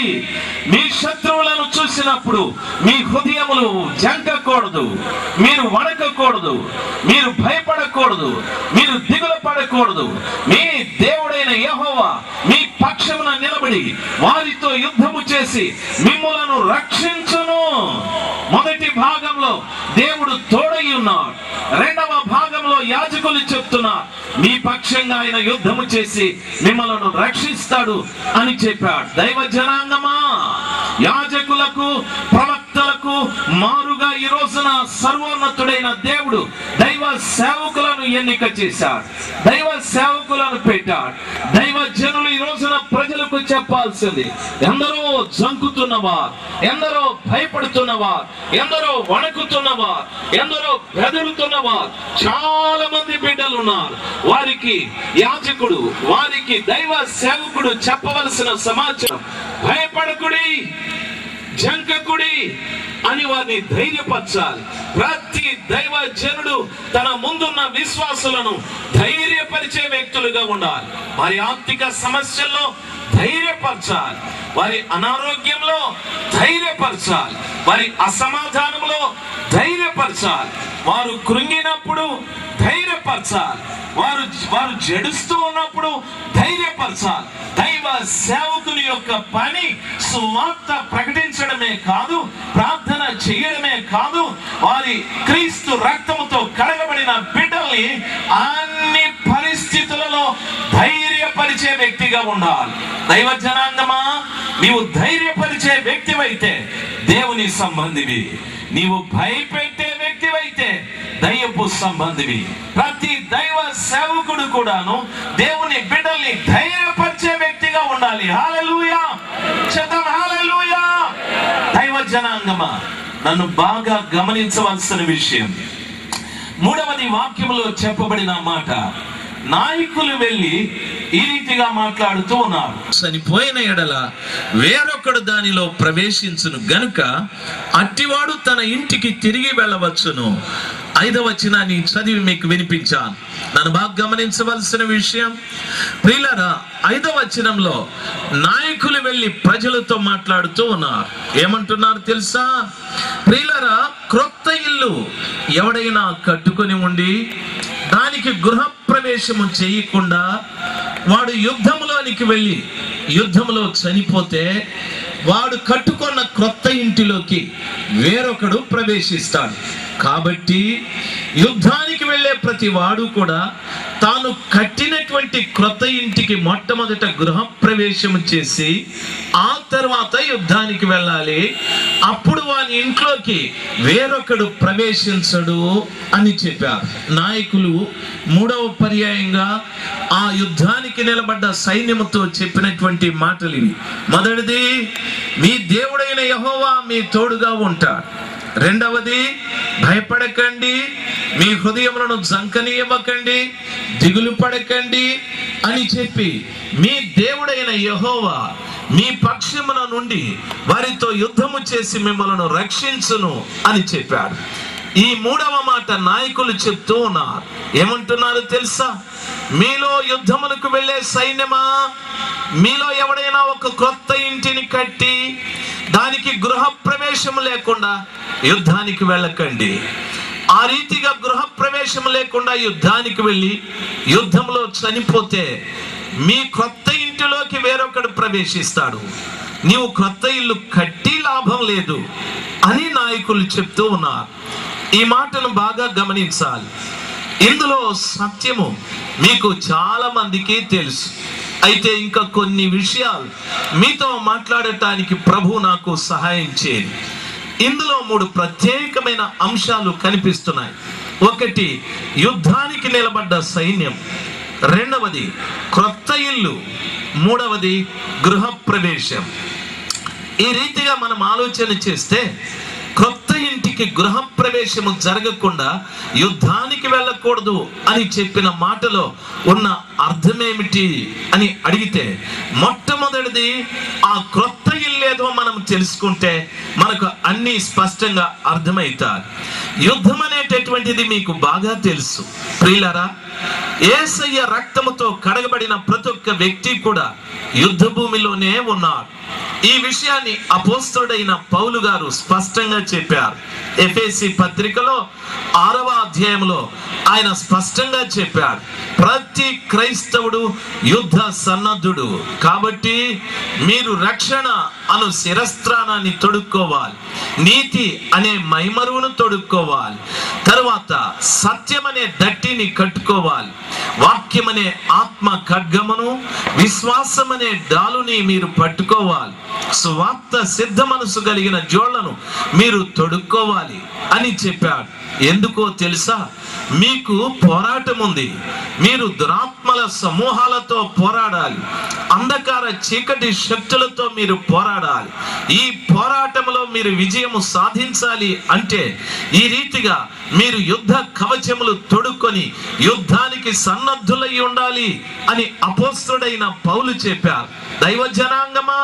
మీ శత్రువులను చూసినప్పుడు మీ హృదయములు జంకకూడదు, మీరు వణకకూడదు, మీరు భయపడకూడదు, మీరు దిగులు పడకూడదు. మీ దేవుడైన యెహోవా మీ పక్షమున నిలబడి వారితో యుద్ధము చేసి మిమ్ములను రక్షించును. మొదటి భాగంలో దేవుడు తోడై ఉన్నాడు. రెండవ భాగంలో యాజకులు చెప్తున్నారు, మీ పక్షంగా ఆయన యుద్ధము చేసి మిమ్మలను రక్షిస్తాడు అని చెప్పాడు. దైవ జనాంగమా, యాజకులకు, ప్రవక్తలకు మారుగా ఈ రోజున సర్వోన్నతుడైన దేవుడు దైవ సేవకులను ఎన్నిక చేశాడు, దైవ సేవకులను పెట్టాడు. దైవ జనులు ఈ రోజున ప్రజలకు చెప్పాల్సింది, ఎందరో జంకుతున్నవారు, ఎందరో భయపడుతున్నవారు, ఎందరో వణకుతున్నవారు, ఎందరో బెదురుతున్నవారు చాలా మంది బిడ్డలు ఉన్నారు. వారికి యాజకుడు, వారికి దైవ సేవకుడు చెప్పవలసిన సమాచారం, భయపడకుడి, జంకకుడి అని వారిని ధైర్యపరచాలి. ప్రతి దైవ జనుడు తన ముందున్న విశ్వాసులను ధైర్యపరిచే వ్యక్తులుగా ఉండాలి. వారి ఆర్థిక సమస్యల్లో ధైర్యపరచాలి, వారి అనారోగ్యంలో ధైర్యపరచాలి, వారి అసమాధానంలో ధైర్యపరచాలి, వారు కృంగినప్పుడు ధైర్యపరచాలి, వారు జడుస్తూ ఉన్నప్పుడు ధైర్యపరచాలి. దైవ సేవకుని యొక్క పని సువార్త ప్రకటించడమే కాదు, ప్రార్థన చేయడమే కాదు, వారి క్రీస్తు రక్తముతో కడగబడిన బిడ్డల్ని అన్ని పరిస్థితులలో ధైర్యపరిచే వ్యక్తిగా ఉండాలి. దైవ జనాంగమా, నీవు ధైర్యపరిచే వ్యక్తివైతే దేవుని సంబంధివి, నీవు భయపెట్టే వ్యక్తివైతే దైవపు సంబంధివి. ప్రతి దైవ సేవకుడు కూడాను దేవుని బిడ్డల్ని ధైర్యపరిచే వ్యక్తిగా ఉండాలి. హల్లెలూయా, శతం హల్లెలూయా. దైవ జనాంగమా, నన్ను బాగా గమనించవలసిన విషయం, మూడవది వాక్యములో చెప్పబడిన మాట, నాయకులు వెళ్ళి ఈ రీతిగా మాట్లాడుతూ ఉన్నారు, చనిపోయిన ఎడల వేరొకడు దానిలో ప్రవేశించును గనుక అట్టివాడు తన ఇంటికి తిరిగి వెళ్ళవచ్చును. 5వ వచనాన్ని చదివి మీకు వినిపించాను. నన్ను బాగా గమనించవలసిన విషయం ప్రియులారా, 5వ వచనంలో నాయకులు వెళ్ళి ప్రజలతో మాట్లాడుతూ ఉన్నారు. ఏమంటున్నారు తెలుసా ప్రియులారా? క్రొత్త ఇల్లు ఎవడైనా కట్టుకొని ఉండి దానికి గృహప్రవేశము చేయకుండా వాడు యుద్ధంలోనికి వెళ్ళి యుద్ధంలో చనిపోతే వాడు కట్టుకున్న క్రొత్త ఇంటిలోకి వేరొకడు ప్రవేశిస్తాడు. కాబట్టి యుద్ధానికి వెళ్ళే ప్రతి వాడు కూడా తాను కట్టినటువంటి క్రొత్త ఇంటికి మొట్టమొదట గృహప్రవేశం చేసి ఆ తర్వాత యుద్ధానికి వెళ్ళాలి. అప్పుడు వాని ఇంట్లోకి వేరొకడు ప్రవేశించడు అని చెప్పారు. నాయకులు 3వ పర్యాయంగా ఆ యుద్ధానికి నిలబడ్డ సైన్యముతో చెప్పినటువంటి మాటలు ఇవి. మొదటిది, మీ దేవుడైన యెహోవా మీ తోడుగా ఉంటాడు. రెండవది, భయపడకండి, మీ హృదయములను జంకనీయవకండి, దిగులు పడకండి అని చెప్పి మీ దేవుడైన యెహోవా మీ పక్షమున నుండి వారితో యుద్ధము చేసి మిమ్మల్ని రక్షించును అని చెప్పాడు. ఈ 3వ మాట నాయకులు చెప్తూ ఉన్నారు. ఏమంటున్నారు తెలుసా? మీలో యుద్ధములకు వెళ్ళే సైన్యమా, మీలో ఎవడైనా ఒక క్రొత్త ఇంటిని కట్టి దానికి గృహప్రవేశం లేకుండా యుద్ధానికి వెళ్ళకండి. ఆ రీతిగా గృహప్రవేశం లేకుండా యుద్ధానికి వెళ్ళి యుద్ధంలో చనిపోతే మీ క్రొత్త ఇంటిలోకి వేరొకడు ప్రవేశిస్తాడు. నీవు క్రొత్త ఇల్లు కట్టి లాభం లేదు అని నాయకులు చెప్తూ ఉన్నారు. ఈ మాటను బాగా గమనించాలి. ఇందులో సత్యము మీకు చాలా మందికి తెలుసు. అయితే ఇంకా కొన్ని విషయాలు మీతో మాట్లాడటానికి ప్రభు నాకు సహాయం చేయండి. ఇందులో 3 ప్రత్యేకమైన అంశాలు కనిపిస్తున్నాయి. ఒకటి, యుద్ధానికి నిలబడ్డ సైన్యం. రెండవది, క్రొత్త ఇల్లు. మూడవది, గృహప్రవేశం. ఈ రీతిగా మనం ఆలోచన చేస్తే క్రొత్త ఇంటికి గృహప్రవేశము జరగకుండా యుద్ధానికి వెళ్ళకూడదు అని చెప్పిన మాటలో ఉన్న అర్థమేమిటి అని అడిగితే, మొట్టమొదటిది ఆ క్రొత్త ఇల్లేదో మనం తెలుసుకుంటే మనకు అన్ని స్పష్టంగా అర్థమవుతాయి. యుద్ధం అనేటటువంటిది మీకు బాగా తెలుసు ప్రియులారా. యేసయ్య రక్తముతో కడగబడిన ప్రతి ఒక్క వ్యక్తి కూడా యుద్ధ భూమిలోనే ఉన్నాడు. ఈ విషయాన్ని అపోస్తలుడైన పౌలు గారు స్పష్టంగా చెప్పారు. ఎఫెసీ పత్రికలో 6వ అధ్యాయంలో ఆయన స్పష్టంగా చెప్పాడు, ప్రతి క్రైస్తవుడు యుద్ధ సన్నద్ధుడు. కాబట్టి మీరు రక్షణ అను శిరస్త్రాణాన్ని తొడుక్కోవాలి, నీతి అనే మైమరువును తొడుక్కోవాలి, తరువాత సత్యం అనే దట్టిని కట్టుకోవాలి, వాక్యం అనే ఆత్మ ఖడ్గమును, విశ్వాసం అనే డాలుని మీరు పట్టుకోవాలి, సువార్త సిద్ధ మనసు కలిగిన జోళ్లను మీరు తొడుక్కోవాలి అని చెప్పాడు. ఎందుకో తెలుసా? మీకు పోరాటం ఉంది. మీరు దురాత్మల సమూహాలతో పోరాడాలి, అంధకార చీకటి శక్తులతో మీరు పోరాడాలి. ఈ పోరాటంలో మీరు విజయము సాధించాలి అంటే ఈ రీతిగా మీరు యుద్ధ కవచములు తొడుక్కొని యుద్ధానికి సన్నద్ధులై ఉండాలి అని అపోస్తలుడైన పౌలు చెప్పారు. దైవ జనాంగమా,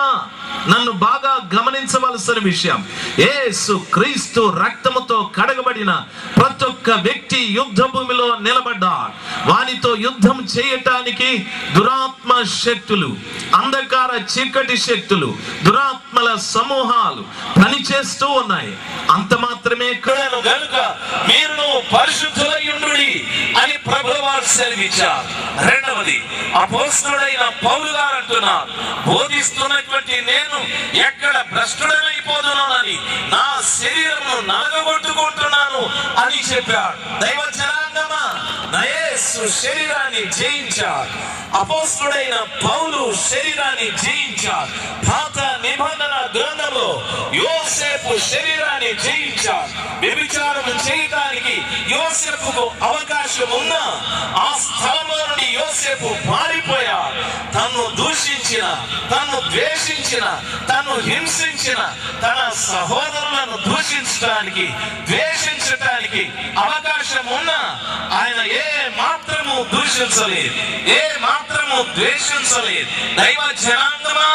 నన్ను బాగా గమనించవలసిన విషయం, యేసు క్రీస్తు రక్తముతో కడగబడిన ప్రతి ఒక్క వ్యక్తి యుద్ధ భూమిలో నిలబడ్డాడు. వానితో యుద్ధం చేయటానికి దురాత్మ శక్తులు, అంధకార చీకటి శక్తులు, దురాత్మల సమూహాలు పనిచేస్తూ ఉన్నాయి. అంత మాత్రమే కాదు, గనుక మీరు పరిశుద్ధులై ఉండుడి అని ప్రభువారు సెలవిచ్చారు. రెండవది, అపోస్తలుడైన పౌలు గారు అంటున్నారు, బోధిస్తున్నటువంటి నేను ఎక్కడ భ్రష్టుడనైపోదునని నా శరీరమును నలగొట్టుకుంటున్నాను అని చెప్పాడు. దైవ జనాంగమా, నా యేసు శరీరాన్ని జయించాడు. అపోస్తలుడైన పౌలు శరీరాన్ని జయించాడు. పాత నిబంధన గ్రంథంలో యోసేపు శరీరాన్ని జయించాడు. వ్యభిచారం చేయడానికి యోసేపుకు అవకాశం ఉన్నా ఆ స్థలంలో నుండి యోసేపు పారిపోయాడు. తన్ను దూషించిన, తన్ను ద్వేషించిన, తన్ను హింసించిన తన సహోదరులను దూషించడానికి, ద్వేషించడానికి అవకాశం ఉన్నా ఆయన ఏ మాత్రము దూషించలేదు, ఏ మాత్రము ద్వేషించలేదు. దైవ జనాంగమా,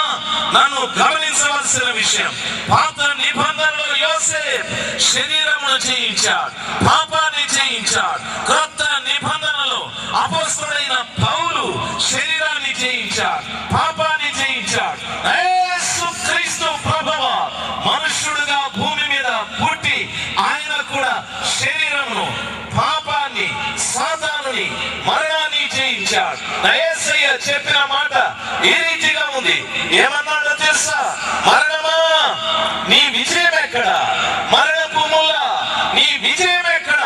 నన్ను గమనించవలసిన విషయం, పాత నిబంధనలో యోసేపు శరీరమును జయించాడు, పాపాన్ని జయించాడు. క్రొత్త నిబంధనలో అపొస్తలుడైన పౌలు శరీరాన్ని జయించాడు, పాపాన్ని జయించాడు. యేసుక్రీస్తు ప్రభువు మనుష్యుడుగా భూమి మీద పుట్టి ఆయన కూడా శరీరమును, పాపాన్ని, సాతానుని, మరణాన్ని జయించాడు. యేసయ్య చెప్పిన మాట ఈ రీతిగా ఉంది. ఏమన్నాడో తెలుసా? మరణమా నీ విజయం ఎక్కడ? మరణపు ముల్ల నీ విజయం ఎక్కడ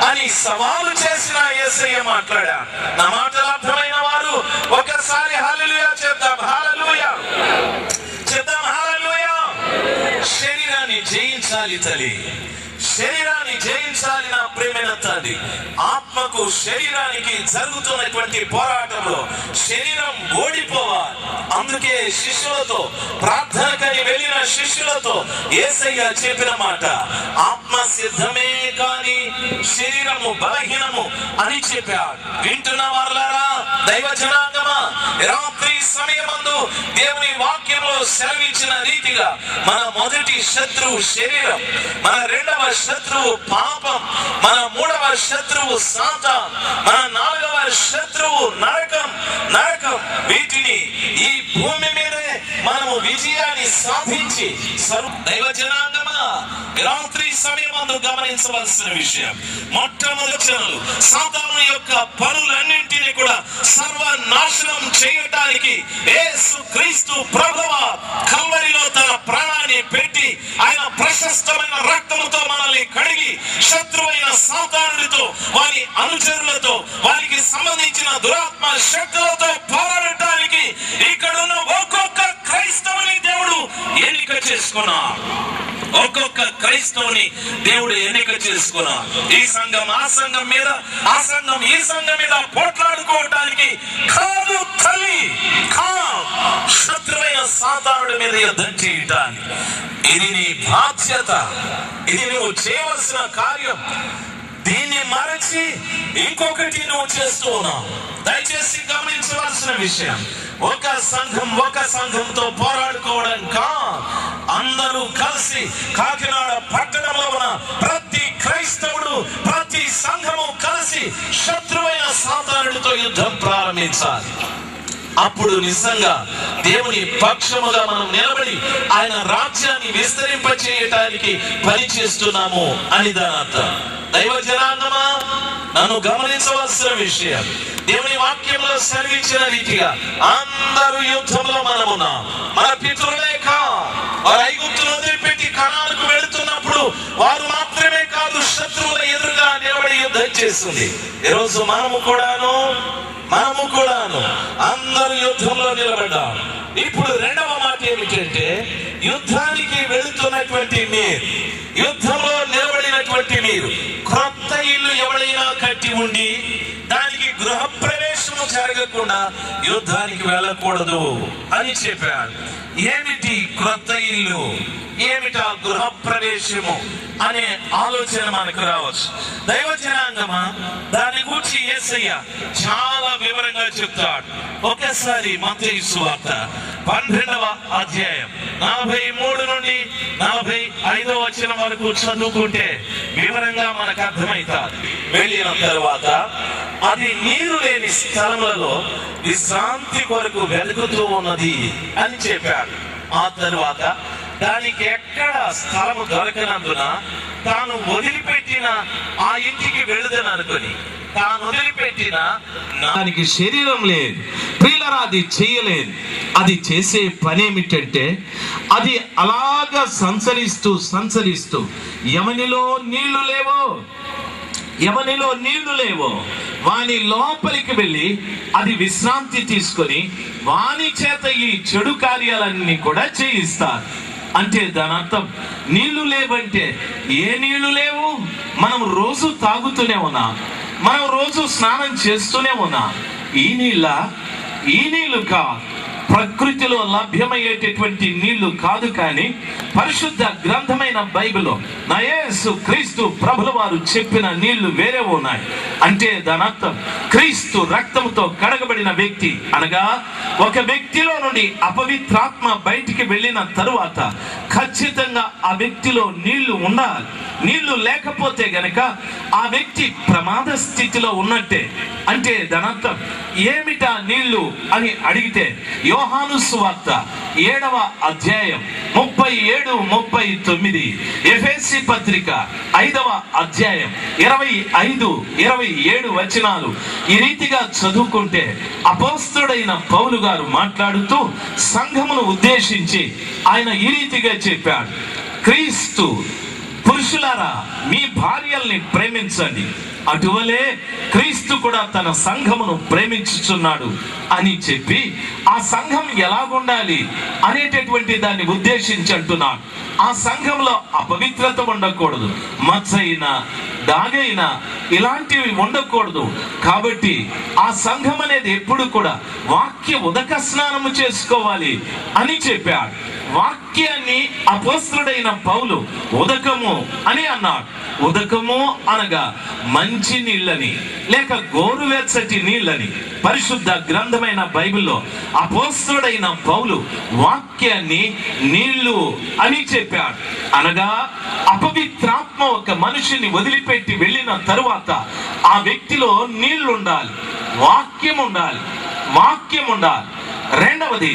అని సవాలు చేసిన యేసయ్య మాట్లాడాడు. నా మాటలు అర్థమైన వారు ఒకసారి హల్లెలూయా చెప్దాం. హల్లెలూయా చెప్దాం. హల్లెలూయా. శరీరాన్ని జయించాలి తల్లి, శరీరాన్ని జయించాలి నా ప్రియమైన తల్లి. ఆత్మకు శరీరానికి జరుగుతున్నటువంటి పోరాటంలో శరీరం ఓడిపోవాలి. అందుకే శిష్యులతో, ప్రార్థనకని వెళ్ళిన శిష్యులతో యేసయ్య చెప్పిన మాట, ఆత్మ సిద్ధమే కానీ శరీరము బలహీనము అని చెప్పాడు. వింటున్న వారులారా, దైవ జనాంగమా, రాత్రి సమయమందు దేవుని వాక్యంలో సెలవించిన రీతిగా మన మొదటి శత్రువు శరీరం, మన రెండవ శత్రువు పాపం, మన మూడవ శత్రువు సాతాన్, మన నాలుగవ శత్రువు నరకం. వీటిని ఈ భూమి మీదే మనము విజయాన్ని సాధించి దైవ జనాంగమా, రాత్రి సమయమందు గమనించవలసిన విషయం, మొట్టమొదటి సాతాను యొక్క పనులన్నింటినీ కూడా సర్వనాశనం చేయటానికి యేసుక్రీస్తు ప్రభువు కల్వరిలో తన ప్రాణాన్ని పెట్టి ఆయన ప్రశస్తమైన రక్తముతో మనల్ని కడిగి శత్రువైన సాతానుడితో, వారి అనుచరులతో, వారికి సంబంధించిన దురాత్మ శక్తులతో పోరాడటానికి ఇక్కడున్న ఒక్కొక్క క్రైస్తవుని దేవుడు ఎన్నిక చేసుకున్నాడు. ఒక్కొక్క క్రైస్తవుని దేవుడు ఎన్నిక చేసుకున్నాడు. ఈ సంఘం ఆ సంఘం మీద, ఆ సంఘం ఈ సంఘం మీద పోట్లాడుకోవటానికి కాదు తల్లి, శత్రువైన సాతానుడి మీద యుద్ధం చేయటానికి. ఇది నీ బాధ్యత, ఇది నువ్వు చేయవలసిన కార్యం. దీన్ని మరచి ఇంకొకటి నువ్వు చేస్తూ ఉన్నావు. దయచేసి గమనించవలసిన విషయం, ఒక సంఘంతో పోరాడుకోవడం కాదు. అందరూ కలిసి కాకినాడ పట్టణంలో ఉన్న ప్రతి క్రైస్తవుడు, ప్రతి సంఘము కలిసి శత్రువైన సాతానుడితో యుద్ధం ప్రారంభించాలి. అప్పుడు నిజంగా దేవుని పక్షముగా మనం నిలబడి ఆయన రాజ్యాన్ని విస్తరింపచేయటానికి పని చేస్తున్నాము అని దాని అర్థం. దైవ జనాంగమా, నన్ను గమనించవలసిన విషయం, దేవుని వాక్యంలో సెలవించిన రీతిగా అందరూ యుద్ధంలో మనమున్నాం. మన పితరులే వారు ఐగుప్తును వదిలిపెట్టి కనానుకు వెళుతున్నప్పుడు వారు మాత్రమే కాదు, శత్రువుల ఎదురుగా నిలబడి యుద్ధం చేస్తుంది. ఈరోజు మనము కూడాను అందరూ యుద్ధంలో నిలబడ్డాం. ఇప్పుడు రెండవ మాట ఏమిటంటే, యుద్ధానికి వెళుతున్నటువంటి మీరు, యుద్ధంలో నిలబడినటువంటి మీరు, క్రొత్త ఇల్లు ఎవరైనా కట్టి ఉండి దానికి గృహ ప్రవేశము జరగకుండా యుద్ధానికి వెళ్ళకూడదు అని చెప్పాడు. ఏమిటి క్రొత్త ఇల్లు, ఏమిటా గృహ ప్రవేశము అనే ఆలోచన మనకు రావచ్చు. దైవ జనాంగమా, దాని గురించి యేసయ్య చాలా వివరంగా చెప్తాడు. ఒకసారి మత్తయి సువార్త 12వ అధ్యాయం 43 నుండి 45వ వచనం వరకు చదువుకుంటే వివరంగా మనకు అర్థమవుతాది. వెళ్ళిన తర్వాత అది నీరు లేని స్థలములలో విశ్రాంతి కొరకు వెలుగుతూ ఉన్నది అని చెప్పాడు. ఆ తరువాత దానికి ఎక్కడ స్థలము దొరకనందున తాను వదిలిపెట్టిన ఆ ఇంటికి వెళుదని అనుకుని తాను వదిలిపెట్టిన దానికి శరీరం లేదు, ప్రియులారా అది చేయలేదు. అది చేసే పని ఏమిటంటే, అది అలాగా సంచరిస్తూ ఎవనిలో నీళ్లు లేవో వాని లోపలికి వెళ్ళి అది విశ్రాంతి తీసుకొని వాని చేత ఈ చెడు కార్యాలన్నీ కూడా చేయిస్తారు. అంటే దాని అర్థం నీళ్లు లేవంటే ఏ నీళ్లు లేవు? మనం రోజు తాగుతూనే ఉన్నాం, మనం రోజు స్నానం చేస్తూనే ఉన్నాం. ఈ నీళ్లు కాదు, ప్రకృతిలో లభ్యమయ్యేటటువంటి నీళ్లు కాదు, కానీ పరిశుద్ధ గ్రంథమైన బైబిల్లో నా యేసు క్రీస్తు ప్రభుల వారు చెప్పిన నీళ్లు వేరే ఉన్నాయి. అంటే దాని అర్థం క్రీస్తు రక్తంతో కడగబడిన వ్యక్తి అనగా ఒక వ్యక్తిలో నుండి అపవిత్రాత్మ బయటికి వెళ్ళిన తరువాత ఖచ్చితంగా ఆ వ్యక్తిలో నీళ్లు ఉండాలి. నీళ్లు లేకపోతే గనక ఆ వ్యక్తి ప్రమాద స్థితిలో ఉన్నట్టే. అంటే దాని అర్థం ఏమిటా నీళ్లు అని అడిగితే యోహాను సువార్త 7వ అధ్యాయం 37-39, ఎఫెసీ పత్రిక 5వ అధ్యాయం 25-27 వచనాలు ఈ రీతిగా చదువుకుంటే అపోస్తలుడైన పౌలు గారు మాట్లాడుతూ సంఘమును ఉద్దేశించి ఆయన ఈ రీతిగా చెప్పాడు, క్రీస్తు పురుషులారా మీ భార్యల్ని ప్రేమించండి, అటువలే క్రీస్తు కూడా తన సంఘమును ప్రేమించుచున్నాడు అని చెప్పి ఆ సంఘం ఎలాగుండాలి అనేటటువంటి దాన్ని ఉద్దేశించి అంటున్నాడు. ఆ సంఘంలో అపవిత్రత ఉండకూడదు, మచ్చైనా దాగైనా ఇలాంటివి ఉండకూడదు. కాబట్టి ఆ సంఘం అనేది ఎప్పుడు కూడా వాక్య ఉదక స్నానము చేసుకోవాలి అని చెప్పాడు. వాక్యాన్ని అపోస్తలుడైన పౌలు ఉదకము అని అన్నాడు. ఉదకము అనగా మంచి నీళ్ళని లేక గోరువెచ్చటి నీళ్ళని పరిశుద్ధ గ్రంథమైన బైబిల్లో అపోస్తలుడైన పౌలు వాక్యాన్ని నీళ్లు అని చెప్పాడు. అనగా అపవిత్రాత్మ ఒక మనిషిని వదిలిపెట్టి వెళ్ళిన తరువాత ఆ వ్యక్తిలో నీళ్లు ఉండాలి, వాక్యం ఉండాలి. రెండవది,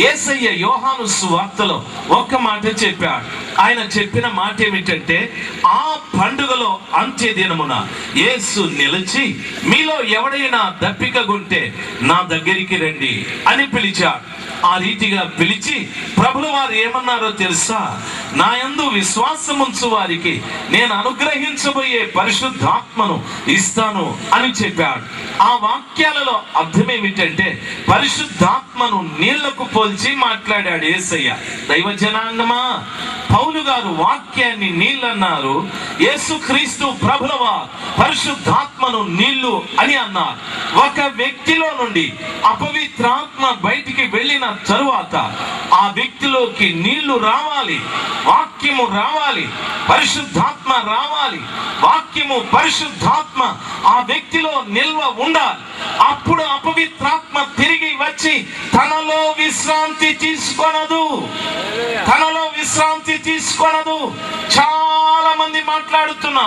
యేసయ్య యోహాను సువార్తలో ఒక్క మాట చెప్పాడు. ఆయన చెప్పిన మాట ఏమిటంటే, ఆ పండుగలో అంత్య దినమున యేసు నిలిచి మీలో ఎవడైనా దప్పికగుంటే నా దగ్గరికి రండి అని పిలిచాడు. ఆ రీతిగా పిలిచి ప్రభుల వారు ఏమన్నారో తెలుసా? నా యందు విశ్వాసముంచు వారికి నేను అనుగ్రహించబోయే పరిశుద్ధాత్మను ఇస్తాను అని చెప్పాడు. ఆ వాక్యాలలో అర్థం ఏమిటంటే పరిశుద్ధాత్మను నీళ్లకు పోల్చి మాట్లాడాడు యేసయ్య. దైవ జనాంగమా, పౌలు గారు వాక్యాన్ని నీళ్ళన్నారు, యేసుక్రీస్తు ప్రభులవా పరిశుద్ధాత్మను నీళ్లు అని అన్నారు. ఒక వ్యక్తిలో నుండి అపవిత్రాత్మ బయటికి వెళ్ళిన తరువాత ఆ వ్యక్తిలోకి నీళ్లు రావాలి, వాక్యము రావాలి, పరిశుద్ధాత్మ రావాలి. వాక్యము పరిశుద్ధాత్మ ఆ వ్యక్తిలో నిల్వ ఉండాలి. అప్పుడు అపవిత్రాత్మ తిరిగి వచ్చి తనలో విశ్రాంతి తీసుకొనదు. చాలా మంది మాట్లాడుతున్నా,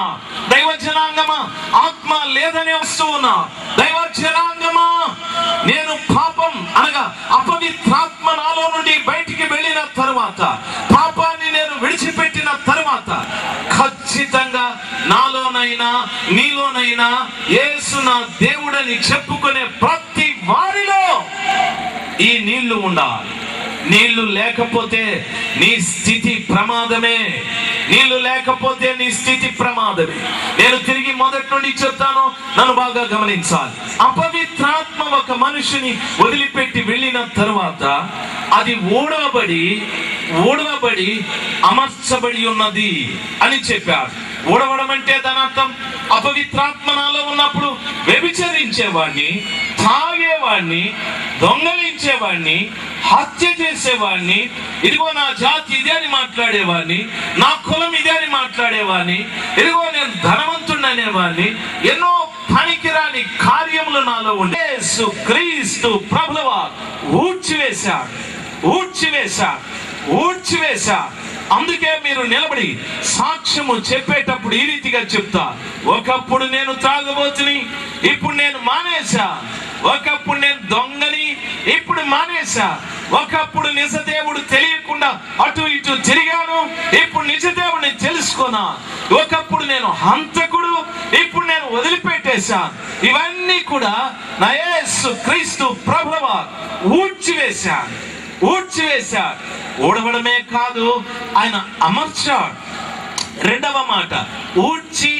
దైవ జనాంగమా ఆత్మ లేదని వస్తూ ఉన్నా. దైవ జనాంగమా, నేను పాపం అనగా అపవిత్రాత్మ నాలో నుండి బయటికి వెళ్ళిన తరువాత, పాపాన్ని నేను విడిచిపెట్టిన తరువాత ఖచ్చితంగా నాలోనైనా నీలోనైనా యేసు నా దేవుడని చెప్పుకునే ప్రతి వారిలో ఈ నీళ్లు ఉండాలి. నీళ్లు లేకపోతే నీ స్థితి ప్రమాదమే. నేను తిరిగి మొదటి నుండి చెప్తాను, నన్ను బాగా గమనించాలి. అపవిత్రాత్మ ఒక మనిషిని వదిలిపెట్టి వెళ్ళిన తరువాత అది ఊడవబడి అమర్చబడి ఉన్నది అని చెప్పాడు. ఊడవడం అంటే దాని అర్థం అపవిత్రాత్మ నాలో ఉన్నప్పుడు వ్యభిచరించేవాడిని, తాగేవాడిని, దొంగలించేవాడిని, హత్య చేసేవాడిని, ఇదిగో నా జాతి ఇదే అని మాట్లాడేవాడిని, నా కులం ఇదే అని మాట్లాడేవాడిని, ఇదిగో నేను ధనవంతుడిని అనేవాడిని, ఎన్నో పనికిరాని కార్యములు నాలో ఉండే క్రీస్తు ప్రభువా ఊడ్చివేశాడు. అందుకే మీరు నిలబడి సాక్ష్యము చెప్పేటప్పుడు ఈ రీతిగా చెప్తా, ఒకప్పుడు నేను త్రాగబోతుని, ఇప్పుడు నేను మానేశా. ఒకప్పుడు నేను దొంగని, ఇప్పుడు మానేశా. ఒకప్పుడు నిజదేవుడు తెలియకుండా అటు ఇటు తిరిగాను, ఇప్పుడు నిజదేవుడిని తెలుసుకున్నా. ఒకప్పుడు నేను హంతకుడు, ఇప్పుడు నేను వదిలిపెట్టేశా. ఇవన్నీ కూడా నా యేసు క్రీస్తు ప్రభువా ఊడ్చివేశాడు. ఊడవడమే కాదు, ఆయన అమర్చాడు. రెండవ మాట, ఊడ్చి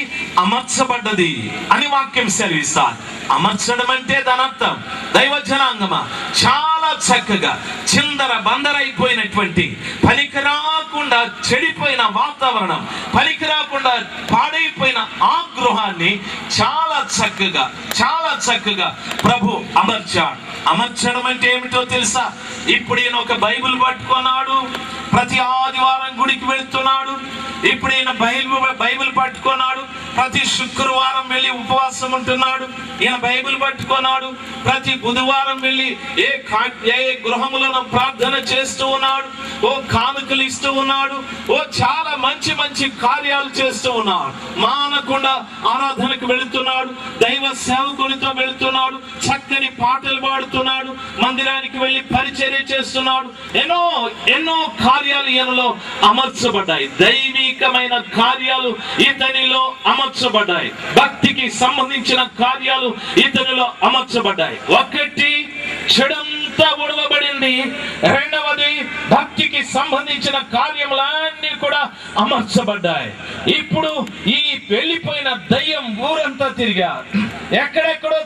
అమర్చబడ్డది అని వాక్యం సెలవిస్తారు. అమర్చడం అంటే దాని అర్థం దైవ జనాంగమా చాలా చక్కగా చిందర బందరైపోయినటువంటి, పనికిరాకుండా చెడిపోయిన వాతావరణం, పనికిరాకుండా పాడైపోయిన ఆ గృహాన్ని చాలా చక్కగా ప్రభు అమర్చాడు. అమర్చడం అంటే ఏమిటో తెలుసా? ఇప్పుడు ఈయన ఒక బైబిల్ పట్టుకున్నాడు, ప్రతి ఆదివారం గుడికి వెళ్తున్నాడు. ఇప్పుడు ఈయన బైబిల్ పట్టుకున్నాడు, ప్రతి శుక్రవారం వెళ్ళి ఉపవాసం ఉంటున్నాడు. ఈయన బైబిల్ పట్టుకున్నాడు, ప్రతి బుధవారం వెళ్ళి ఏ గృహములను ప్రార్థన చేస్తూ ఉన్నాడు, ఓ కానుకలు ఇస్తూ ఉన్నాడు, ఓ చాలా మంచి కార్యాలు చేస్తూ ఉన్నాడు. మానకుండా ఆరాధనకు వెళుతున్నాడు, దైవ సేవకునితో వెళుతున్నాడు, చక్కని పాటలు పాడుతున్నాడు, మందిరానికి వెళ్ళి పరిచర్య చేస్తున్నాడు. ఎన్నో కార్యాలు ఈయనలో అమర్చబడ్డాయి. దైవికమైన కార్యాలు ఇతనిలో అమర్చబడ్డాయి. భక్తికి సంబంధించిన కార్యాలు ఇతనిలో అమర్చబడ్డాయి. ఒకటి, చెడంతా ఉడవబడింది. రెండవది, భక్తికి సంబంధించిన కార్యములన్నీ కూడా అమర్చబడ్డాయి. ఇప్పుడు ఈ వెళ్ళిపోయిన దయ్యం ఊరంతా తిరిగారు, ఎక్కడెక్కడో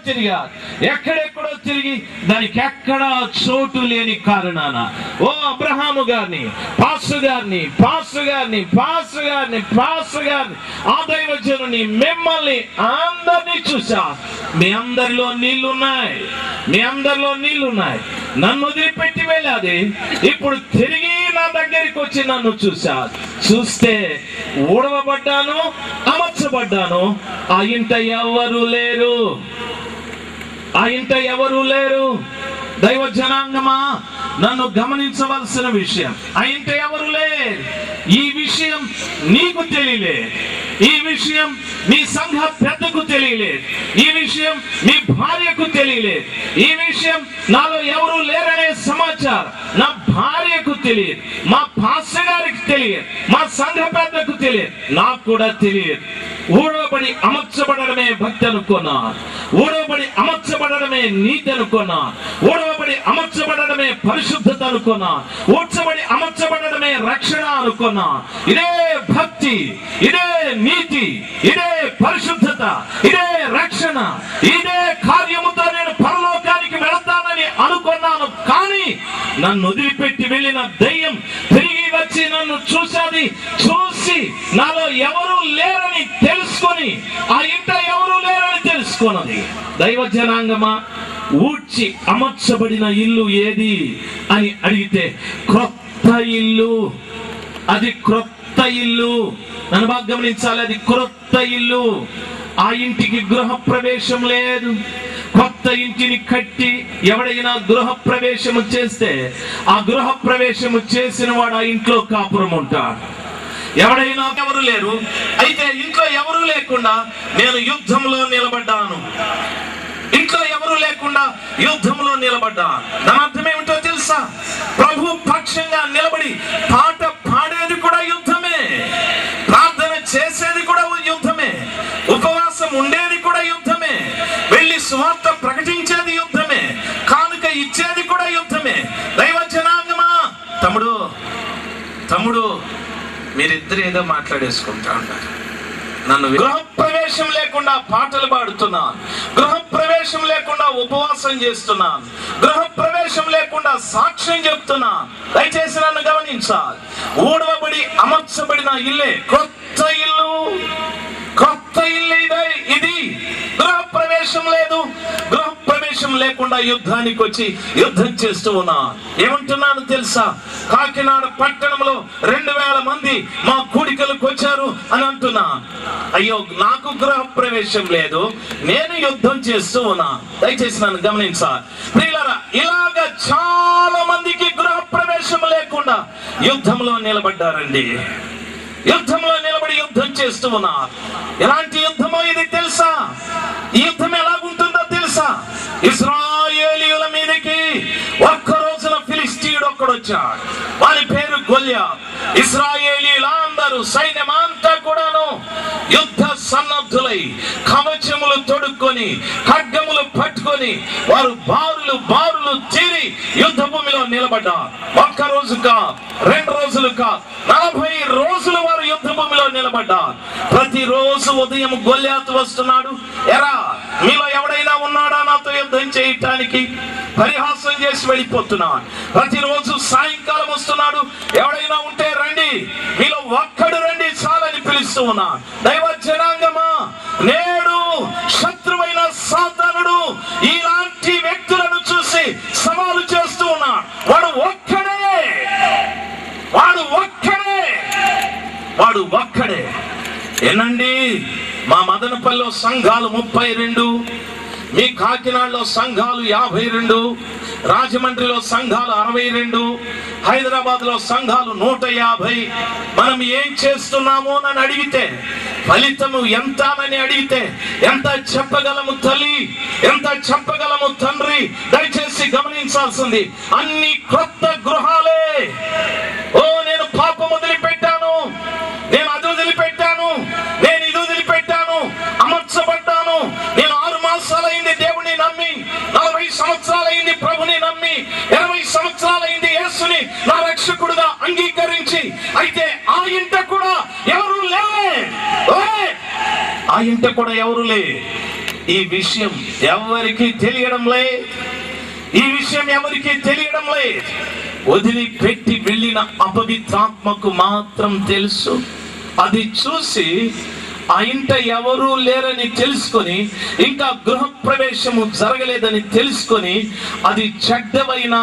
తిరిగి దానికి ఎక్కడా చోటు లేని కారణాన ఓ అబ్రహాము గారిని, పాస్టర్ గారిని ఆ దైవజనుని, మిమ్మల్ని అందరినీ చూసా. మీ అందరిలో నీళ్లున్నాయి, నన్ను వదిలిపెట్టి వెళ్ళాది. ఇప్పుడు తిరిగి నా దగ్గరికి వచ్చి నన్ను చూస్తే ఊడవబడ్డాను, అమర్చబడ్డాను. ఆ ఇంట ఎవరు లేరు. దైవ జనాంగమా, నన్ను గమనించవలసిన విషయం, ఆ ఇంట ఎవరు లేరు. ఈ విషయం నీకు తెలియలేదు, ఈ విషయం మీ సంఘ పెద్దకు తెలియలేదు, ఈ విషయం మీ భార్యకు తెలియలేదు, ఈ విషయం నాలో ఎవరు లేరనే సమాచారం నా భార్యకు తెలియదు, మా పాస్టర్ గారికి తెలియదు, మా సంఘ పెద్దకు తెలియదు, నాకు కూడా తెలియదు. ఊడబడి అమర్చబడమే భక్తి అనుకున్నా, ఊడబడి అమర్చబడమే నీతి అనుకున్నా, ఊడబడి అమర్చబడమే పరిశుద్ధత అనుకున్నా, ఊడ్చబడి అమర్చబడమే రక్షణ అనుకున్నా. ఇదే భక్తి, ఇదే నీతి, ఇదే పరిశుద్ధత, ఇదే రక్షణ, ఇదే కార్యముతో నేను పరలోకానికి వెళతానని అనుకున్నాను. కానీ నన్ను వదిలిపెట్టి వెళ్ళిన దయ్యం తిరిగి వచ్చి నన్ను చూసి నాలో ఎవరు లేరని తెలుసుకొని, ఆ ఇంట ఎవరు లేరని తెలుసుకున్నది. దైవ జనాంగమా, ఊడ్చి అమర్చబడిన ఇల్లు ఏది అని అడిగితే క్రొత్త ఇల్లు. అది క్రొత్త ఇల్లు. నన్ను బాగా గమనించాలి, అది క్రొత్త ఇల్లు. ఆ ఇంటికి గృహ ప్రవేశం లేదు. కొత్త ఇంటిని కట్టి ఎవడైనా గృహ ప్రవేశము చేస్తే ఆ గృహ ప్రవేశము చేసిన వాడు ఆ ఇంట్లో కాపురం ఉంటాడు. ఎవడైనా ఎవరు లేరు, అయితే ఇంట్లో ఎవరు లేకుండా నేను యుద్ధంలో నిలబడ్డాను. ఇంట్లో ఎవరు లేకుండా యుద్ధంలో నిలబడ్డాను. దాని అర్థం ఏమిటో తెలుసా? ప్రభు పక్షంగా నిలబడి పాట పాడేది కూడా యుద్ధమే, ప్రార్థన చేసేది కూడా యుద్ధమే, ఉపవాసం ఉండేది కూడా యుద్ధమే, వెళ్ళి సువార్త ప్రకటించేది యుద్ధమే, కానుక ఇచ్చేది కూడా యుద్ధమే. దైవ జనాంగమా, తమ్ముడు మీరిద్దరు ఏదో మాట్లాడేసుకుంటా ఉంటారు. నన్ను గృహ ప్రవేశం లేకుండా పాటలు పాడుతున్నాను, గృహ ప్రవేశం లేకుండా ఉపవాసం చేస్తున్నాను, గృహ ప్రవేశం లేకుండా సాక్ష్యం చెప్తున్నాను. దయచేసి నన్ను గమనించాలి. ఊడవబడి అమర్చబడిన ఇల్లే కొత్త ఇల్లు. ఇది గృహ ప్రవేశం లేదు. గృహ ప్రవేశం లేకుండా యుద్ధానికి వచ్చి యుద్ధం చేస్తూ ఉన్నా. ఏమంటున్నాను తెలుసా? కాకినాడ పట్టణంలో 2000 మంది మా కూడికలకు వచ్చారు అని అంటున్నా. అయ్యో, నాకు గృహ ప్రవేశం లేదు, నేను యుద్ధం చేస్తూ ఉన్నా. దయచేసి నన్ను గమనించాలి ప్రియులారా. ఇలాగా చాలా మందికి గృహ ప్రవేశం లేకుండా యుద్ధంలో నిలబడ్డారండి. యుద్ధంలో నిలబడి యుద్ధం చేస్తూ ఉన్నారు. ఎలాంటి యుద్ధమో ఇది తెలుసా? ఈ యుద్ధం ఎలాగుంటుందో తెలుసా? ఇశ్రాయేలీయుల మీదకి ఒక్క రోజున ఫిలిష్తీయుడు ఒక్కడొచ్చాడు. వారి పేరు గొల్యాతు. ఇశ్రాయేలీయులందరూ సైన్యమంతా కూడాను యుద్ధ సన్నద్ధులై కవచములు తొడుక్కొని ఖడ్గములు పట్టుకొని వారు బారులు తీరి యుద్ధ భూమిలో నిలబడ్డారు. ఒక్క రోజు కాదు, 2 రోజులు కాదు, 40 రోజులు వారు యుద్ధ భూమిలో నిలబడ్డారు. ప్రతిరోజు ఉదయం గొల్యాతు వస్తున్నాడు. ఎరా, మీలో ఎవడైనా ఉన్నాడా నాతో యుద్ధం చేయటానికి పరిహాసం చేసి వెళ్ళిపోతున్నాడు. ప్రతిరోజు సాయంకాలం వస్తున్నాడు. ఎవడైనా ఉంటే రండి, మీలో ఒక్కడు రండి చాలని పిలుస్తూ ఉన్నాడు. దైవ జనాంగమా, నేడు శత్రువైన సాతానుడు ఇలాంటి వ్యక్తులను చూసి సవాలు చేస్తూ ఉన్నాడు. వాడు ఒక్కడే. ఏనండి, మా మదనపల్లిలో సంఘాలు 32, మీ కాకినాడలో సంఘాలు 52, రాజమండ్రిలో సంఘాలు 62, హైదరాబాద్ లో సంఘాలు 150. మనం ఏం చేస్తున్నామో అని అడిగితే, ఫలితము ఎంత అని అడిగితే ఎంత చెప్పగలము తల్లి, ఎంత చెప్పగలము తండ్రి? దయచేసి గమనించాల్సింది, అన్ని కొత్త గృహాలే. ఓ, నేను పాపం వదిలిపెట్టాను, నేను అది వదిలిపెట్టాను, నేను ఇది వదిలిపెట్టాను, అమర్చబడ్డాను, నేను 6 మాసాలైంది దేవుని నమ్మి, 40 సంవత్సరాలైంది ప్రభుని నమ్మి, 20 సంవత్సరాలైంది యేసుని నా రక్షకుడుగా అంగీకరించి. అయితే ఆ ఇంట కూడా ఎవరు లే, ఆ ఇంట కూడా ఎవరు లే. ఈ విషయం ఎవరికి తెలియడం లేదు, ఈ విషయం ఎవరికి తెలియడం లేదు. వదిలిపెట్టి వెళ్ళిన అపవిత్రాత్మకు మాత్రం తెలుసు. అది చూసి ఆ ఇంట ఎవరూ లేరని తెలుసుకొని, ఇంకా గృహ ప్రవేశము జరగలేదని తెలుసుకొని, అది చెడ్డవైన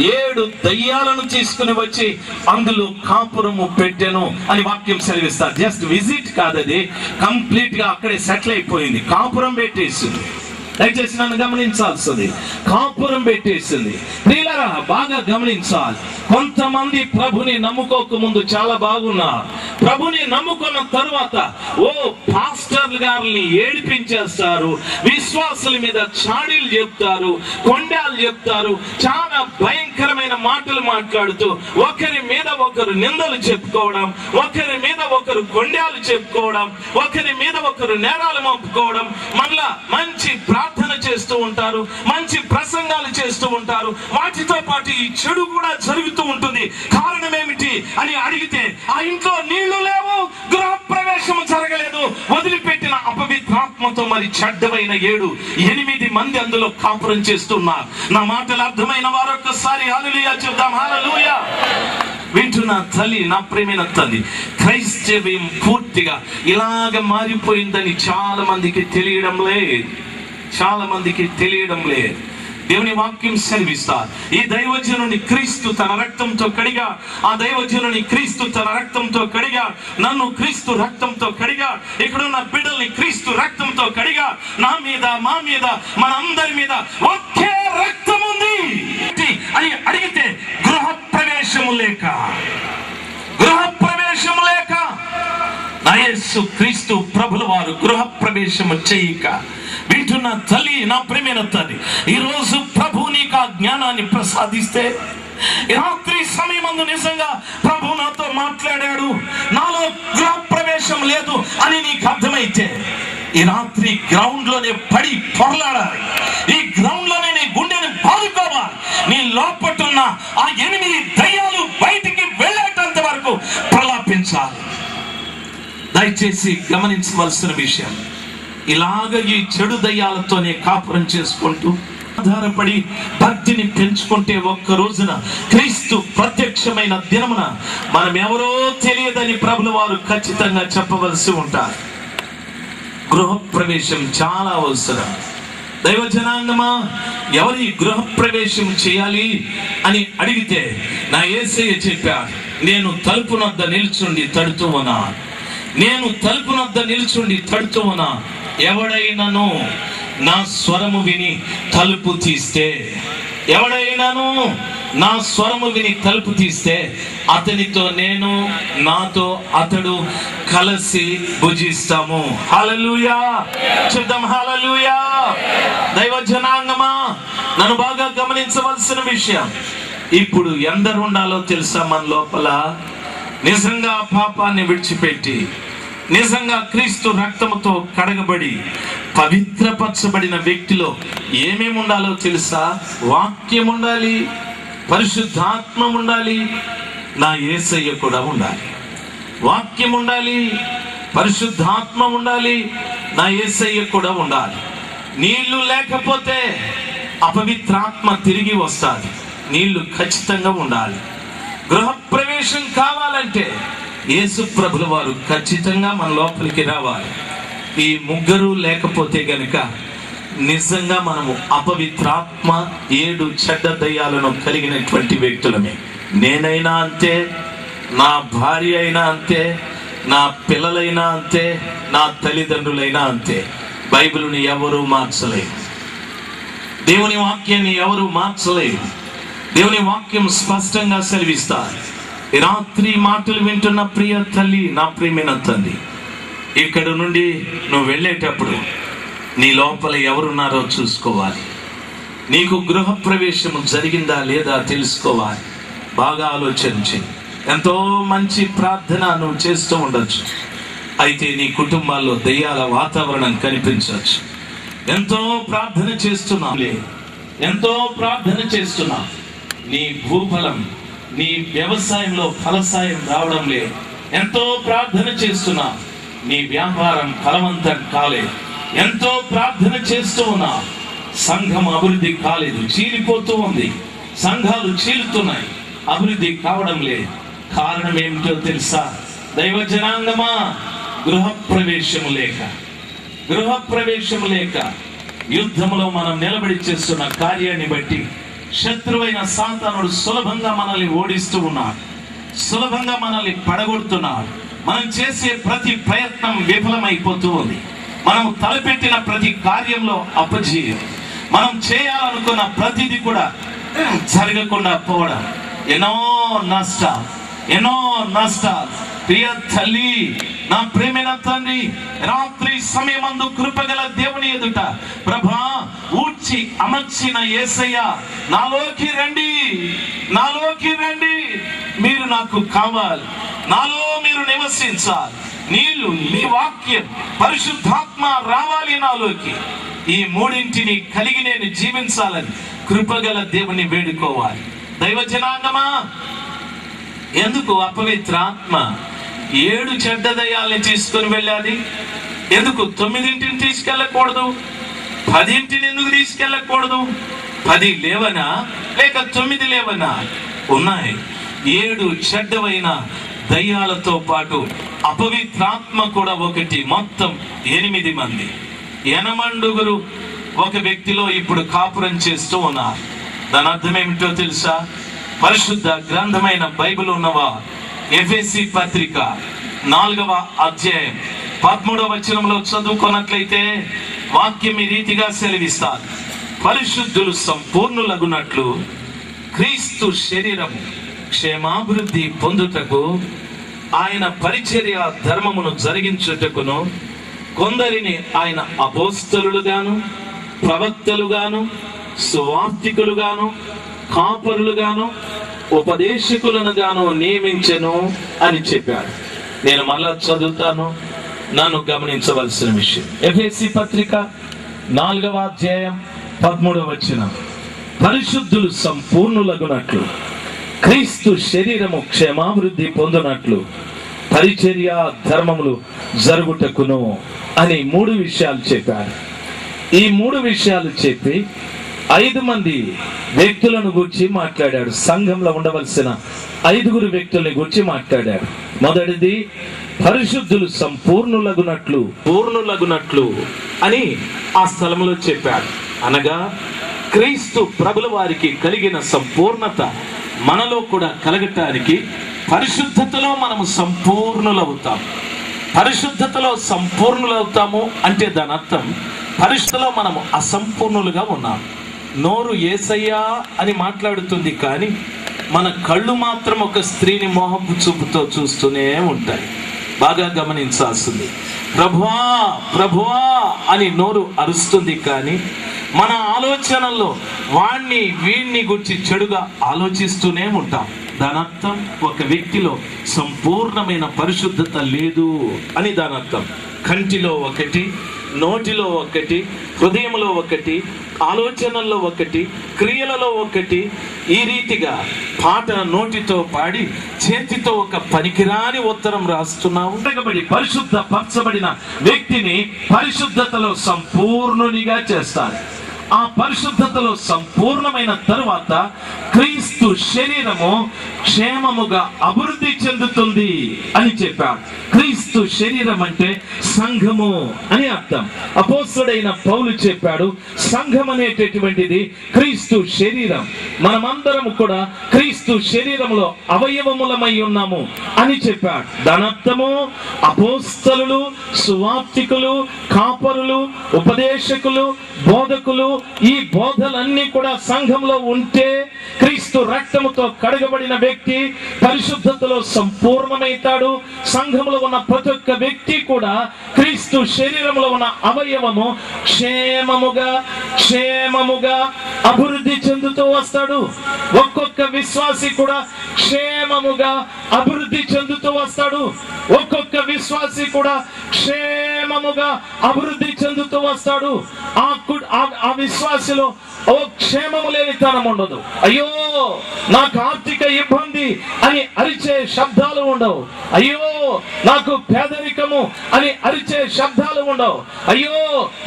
7 దయ్యాలను తీసుకుని వచ్చి అందులో కాపురము పెట్టెను అని వాక్యం సెలవిస్తారు. జస్ట్ విజిట్ కాదు, అది కంప్లీట్ గా అక్కడే సెటిల్ అయిపోయింది, కాపురం పెట్టేసింది. దయచేసి నన్ను గమనించాల్సింది, కాపురం పెట్టేసింది. ప్రియులారా, బాగా గమనించాలి. కొంతమంది ప్రభుని నమ్ముకోక ముందు చాలా బాగున్నారు. ప్రభుని నమ్ముకున్న తరువాత పాస్టర్లు గారిని ఏడిపించేస్తారు, విశ్వాసుల మీద చాడీలు చెప్తారు, కొండాలు చెప్తారు, చాలా భయంకరమైన మాటలు మాట్లాడుతూ ఒకరి మీద ఒకరు నిందలు చెప్పుకోవడం, ఒకరి మీద ఒకరు కొండాలు చెప్పుకోవడం, ఒకరి మీద ఒకరు నేరాలు మోపుకోవడం, మళ్ళా మంచి ప్రార్థన చేస్తూ ఉంటారు, మంచి ప్రసంగాలు చేస్తూ ఉంటారు. వాటితో పాటు ఈ చెడు కూడా జరుగుతూ ఉంటుంది. కారణం ఏమిటి అని అడిగితే, ఆ ఇంట్లో నీళ్లు లేవు, గృహ ప్రవేశం జరగలేదు, వదిలిపెట్టిన అపవిత్రాత్మతో మరి చెడ్డమైన 7-8 మంది అందులో కాపురం చేస్తున్నారు. నా మాటలు అర్థమైన వారు ఒక్కసారి హల్లెలూయా చెప్దాం. హల్లెలూయా. వింటున్న తల్లి, నా ప్రేమైన తల్లి, క్రైస్తవ్యం పూర్తిగా ఇలాగ మారిపోయిందని చాలా మందికి తెలియడం లేదు. దేవుని వాక్యం సెలవిస్తారు, ఈ దైవజనుని క్రీస్తు తన రక్తంతో కడిగా, ఆ దైవజనుని క్రీస్తు తన రక్తంతో కడిగా, నన్ను క్రీస్తు రక్తంతో కడిగా, ఇక్కడున్న బిడ్డల్ని క్రీస్తు రక్తంతో కడిగా, నా మీద, మా మీద, మన అందరి మీద ఒకే రక్తం ఉంది అని అడిగితే, గృహ ప్రవేశము లేక నా యేసు క్రీస్తు ప్రభుల వారు గృహ ప్రవేశము చేయక. వింటున్న తల్లి, నా ప్రేమైన తల్లి, ఈరోజు ప్రభు నీకు ఆ జ్ఞానాన్ని ప్రసాదిస్తే, రాత్రి సమయమందు నిజంగా ప్రభు నాతో మాట్లాడాడు, నాలో గృహ ప్రవేశం లేదు అని నీకు అర్థమైతే, ఈ రాత్రి గ్రౌండ్ లోనే పడి పొరలాడాలి, ఈ గ్రౌండ్ లోనే నీ గుండెని బాదుకోవాలి. నీ లోపటున్న ఆ 8 దయ్యాలు బయటికి వెళ్ళేటంత వరకు ప్రలాపించాలి. దయచేసి గమనించవలసిన విషయం, ఇలాగ ఈ చెడు దయ్యాలతోనే కాపురం చేసుకుంటూ ఆధారపడి భక్తిని పెంచుకుంటే, ఒక్క రోజున క్రీస్తు ప్రత్యక్షమైన దినమున మనం ఎవరో తెలియదని ప్రభుల వారు ఖచ్చితంగా చెప్పవలసి ఉంటారు. గృహ ప్రవేశం చాలా అవసరం. దైవ జనాంగమా, ఎవరి గృహ ప్రవేశం చేయాలి అని అడిగితే, నా యేసయ్య చెప్పాడు, నేను తలుపునొద్ద నిల్చుండి తడుతూ ఉన్నా, ఎవడైనాను నా స్వరము విని తలుపు తీస్తే, అతనితో నేను, నాతో అతడు కలిసి భుజిస్తాము. హల్లెలూయా చెప్దాం. హల్లెలూయా. దైవ జనాంగమా, నన్ను బాగా గమనించవలసిన విషయం, ఇప్పుడు ఎందరు ఉండాలో తెలుసా? మన లోపల నిజంగా పాపాన్ని విడిచిపెట్టి, నిజంగా క్రీస్తు రక్తముతో కడగబడి పవిత్రపరచబడిన వ్యక్తిలో ఏమేమి ఉండాలో తెలుసా? వాక్యం ఉండాలి, పరిశుద్ధాత్మ ఉండాలి, నా యేసయ్య కూడా ఉండాలి. వాక్యం ఉండాలి, పరిశుద్ధాత్మ ఉండాలి, నా యేసయ్య కూడా ఉండాలి. నీళ్లు లేకపోతే అపవిత్రాత్మ తిరిగి వస్తుంది. నీళ్లు ఖచ్చితంగా ఉండాలి. గృహప్రవేశం కావాలంటే యేసు ప్రభుల వారు ఖచ్చితంగా మన లోపలికి రావాలి. ఈ ముగ్గురు లేకపోతే గనుక నిజంగా మనము అపవిత్రాత్మ 7 చెడ్డ దయ్యాలను కలిగినటువంటి వ్యక్తులమే. నేనైనా అంతే, నా భార్య అయినా అంతే, నా పిల్లలైనా అంతే, నా తల్లిదండ్రులైనా అంతే. బైబిల్ని ఎవరు మార్చలేరు, దేవుని వాక్యాన్ని ఎవరు మార్చలేరు. దేవుని వాక్యం స్పష్టంగా సెలవిస్తారు. ఈ రాత్రి మాటలు వింటున్న ప్రియ తల్లి, నా ప్రియమైన తండ్రి, ఇక్కడ నుండి నువ్వు వెళ్ళేటప్పుడు నీ లోపల ఎవరున్నారో చూసుకోవాలి. నీకు గృహప్రవేశం జరిగిందా లేదా తెలుసుకోవాలి. బాగా ఆలోచించి ఎంతో మంచి ప్రార్థన నువ్వు చేస్తూ ఉండొచ్చు. అయితే నీ కుటుంబాల్లో దయ్యాల వాతావరణం కనిపించవచ్చు. ఎంతో ప్రార్థన చేస్తున్నా, నీ భూఫలం, నీ వ్యవసాయంలో ఫలసాయం రావడం లేదు. ఎంతో ప్రార్థన చేస్తున్నా, నీ వ్యాపారం ఫలవంతం కాలేదు. ఎంతో ప్రార్థన చేస్తూ ఉన్నా, సంఘం అభివృద్ధి కాలేదు, చీలిపోతూ ఉంది. సంఘాలు చీలుతున్నాయి, అభివృద్ధి కావడం లేదు. కారణం ఏమిటో తెలుసా? దైవ జనాంగమా, గృహప్రవేశము లేక యుద్ధంలో మనం నిలబడి చేస్తున్న కార్యాన్ని బట్టి శత్రువైన సాతానుడు సులభంగా మనల్ని ఓడిస్తూ ఉన్నాడు, సులభంగా మనల్ని పడగొడుతున్నాడు. మనం చేసే ప్రతి ప్రయత్నం విఫలమైపోతూ ఉంది. మనం తలపెట్టిన ప్రతి కార్యంలో అపజయం, మనం చేయాలనుకున్న ప్రతిదీ కూడా జరగకుండా పోవడం, ఎన్నో నష్టాలు. ప్రియ తల్లి, నా ప్రేమైన తండ్రి, రాత్రి సమయమందు కృపగల దేవుని ఎదుట, ప్రభా, ఊడ్చి అమర్చిన యేసయ్య, నాలోకి రండి, మీరు నాకు కావాలి, నాలో మీరు నివసించాలి. నీళ్లు, నీ వాక్యం, పరిశుద్ధాత్మ రావాలి నాలోకి. ఈ మూడింటిని కలిగి నేను జీవించాలని కృపగల దేవుని వేడుకోవాలి. దైవ జనాంగమా, ఎందుకు అపవిత్రాత్మ 7 చెడ్డ దయ్యాలని తీసుకొని వెళ్ళాలి? ఎందుకు 9 తీసుకెళ్ళకూడదు? 10 ఎందుకు తీసుకెళ్ళకూడదు? 10 లేవనా లేక 9 లేవనా? ఉన్నాయి. 7 చెడ్డవైన దయ్యాలతో పాటు అపవిత్రాత్మ కూడా ఒకటి. మొత్తం 8 మంది. 8 ఒక వ్యక్తిలో ఇప్పుడు కాపురం చేస్తూ ఉన్నారు. దాని అర్థం ఏమిటో తెలుసా? పరిశుద్ధ గ్రంథమైన బైబిల్ ఉన్నవా? ఎఫెసీ పత్రిక 4వ అధ్యాయం 13వ వచనంలో చదువుకున్నట్లయితే వాక్యం ఈ రీతిగా సెలవిస్తారు. పరిశుద్ధులు సంపూర్ణులగునట్లు క్రీస్తు శరీరము క్షేమాభివృద్ధి పొందుటకు ఆయన పరిచర్య ధర్మమును జరిగించుటకును కొందరిని ఆయన అపోస్తలులుగాను, ప్రవక్తలుగాను, సువార్తికులుగాను, కాపరులుగాను, ఉపదేశకులను గాను నియమించెను అని చెప్పాడు. నేను మళ్ళా చదువుతాను, నన్ను గమనించవలసిన విషయం. ఎఫెసీ పత్రిక 4వ అధ్యాయం 13వ వచనం. పరిశుద్ధులు సంపూర్ణులగునట్లు క్రీస్తు శరీరము క్షేమాభివృద్ధి పొందునట్లు పరిచర్య ధర్మములు జరుగుటకును అని 3 విషయాలు చెప్పారు. ఈ 3 విషయాలు చెప్పి 5 మంది వ్యక్తులను గురించి మాట్లాడాడు. సంఘంలో ఉండవలసిన 5 వ్యక్తుల్ని గురించి మాట్లాడాడు. మొదటిది, పరిశుద్ధులు పూర్ణులగునట్లు అని ఆ స్థలంలో చెప్పాడు. అనగా క్రీస్తు ప్రభుల వారికి కలిగిన సంపూర్ణత మనలో కూడా కలగటానికి పరిశుద్ధతలో మనము సంపూర్ణులవుతాం. పరిశుద్ధతలో సంపూర్ణులవుతాము అంటే దాని అర్థం పరిశుద్ధలో మనము అసంపూర్ణులుగా ఉన్నాం. నోరు యేసయ్యా అని మాట్లాడుతుంది, కానీ మన కళ్ళు మాత్రం ఒక స్త్రీని మోహపు చూపుతో చూస్తూనే ఉంటాయి. బాగా గమనించాల్సింది. ప్రభువా ప్రభువా అని నోరు అరుస్తుంది, కానీ మన ఆలోచనల్లో వీణ్ణి గురించి చెడుగా ఆలోచిస్తూనే ఉంటాం. దాని అర్థం ఒక వ్యక్తిలో సంపూర్ణమైన పరిశుద్ధత లేదు అని దాని అర్థం. కంటిలో ఒకటి, నోటిలో ఒకటి, హృదయంలో ఒకటి, ఆలోచనల్లో ఒకటి, క్రియలలో ఒకటి. ఈ రీతిగా పాట నోటితో పాడి చేతితో ఒక పనికిరాని ఉత్తరం రాస్తున్నావు. పరిశుద్ధ పరచబడిన వ్యక్తిని పరిశుద్ధతలో సంపూర్ణునిగా చేస్తారు. ఆ పరిశుద్ధతలో సంపూర్ణమైన తరువాత క్రీస్తు శరీరము క్షేమముగా అభివృద్ధి చెందుతుంది అని చెప్పాడు. క్రీస్తు శరీరం అంటే సంఘము అని అర్థం. అపోస్తలుడైన పౌలు చెప్పాడు, సంఘం అనేటటువంటిది క్రీస్తు శరీరం. మనమందరం కూడా క్రీస్తు శరీరంలో అవయవములమై ఉన్నాము అని చెప్పాడు. దాని అర్థము అపోస్తలులు, సువార్తికులు, కాపరులు, ఉపదేశకులు, బోధకులు, ఈ బోధలన్నీ కూడా సంఘంలో ఉంటే క్రీస్తు రక్తముతో కడగబడిన వ్యక్తి పరిశుద్ధతలో సంపూర్ణమైతాడు. సంఘంలో ఉన్న ప్రతి ఒక్క వ్యక్తి కూడా క్రీస్తు శరీరంలో ఉన్న అవయవము క్షేమముగా అభివృద్ధి చెందుతూ వస్తాడు. ఒక్కొక్క విశ్వాసి కూడా క్షేమముగా అభివృద్ధి చెందుతూ వస్తాడు. ఒక్కొక్క విశ్వాసి కూడా క్షేమముగా అభివృద్ధి చెందుతూ వస్తాడు. ఆ విశ్వాసిలో ఓ క్షేమము లేనితనం ఉండదు. అయ్యో నాకు ఆర్థిక ఇబ్బంది అని అరిచే శబ్దాలు ఉండవు. అయ్యో నాకు పేదరికము అని అరిచే శబ్దాలు ఉండవు. అయ్యో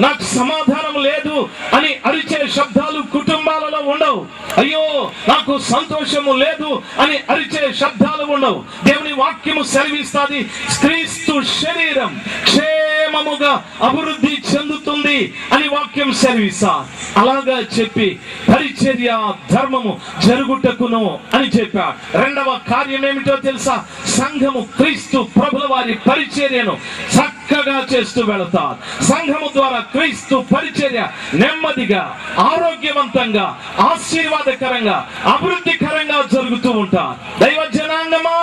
నాకు సమాధానం లేదు అని అరిచే శబ్దాలు కుటుంబాలలో ఉండవు. అయ్యో నాకు సంతోషము లేదు అని అరిచే శబ్దాలు ఉండవు. దేవుని వాక్యము సెలవిస్తుంది, క్రీస్తు శరీరం క్షేమముగా అభివృద్ధి చెందుతుంది అని వాక్యం సెలవిస్తా. అలాగా చెప్పి పరిచర్య ధర్మము జరుగుటకును అని చెప్పాడు. రెండవ కార్యం ఏమిటో తెలుసా? సంఘము క్రీస్తు ప్రభుల వారి పరిచర్యను చక్కగా చేస్తూ వెళతారు. సంఘము ద్వారా క్రీస్తు పరిచర్య నెమ్మదిగా, ఆరోగ్యవంతంగా, ఆశీర్వాదకరంగా, అభివృద్ధికరంగా జరుగుతూ ఉంటారు. దైవ జనాంగమా,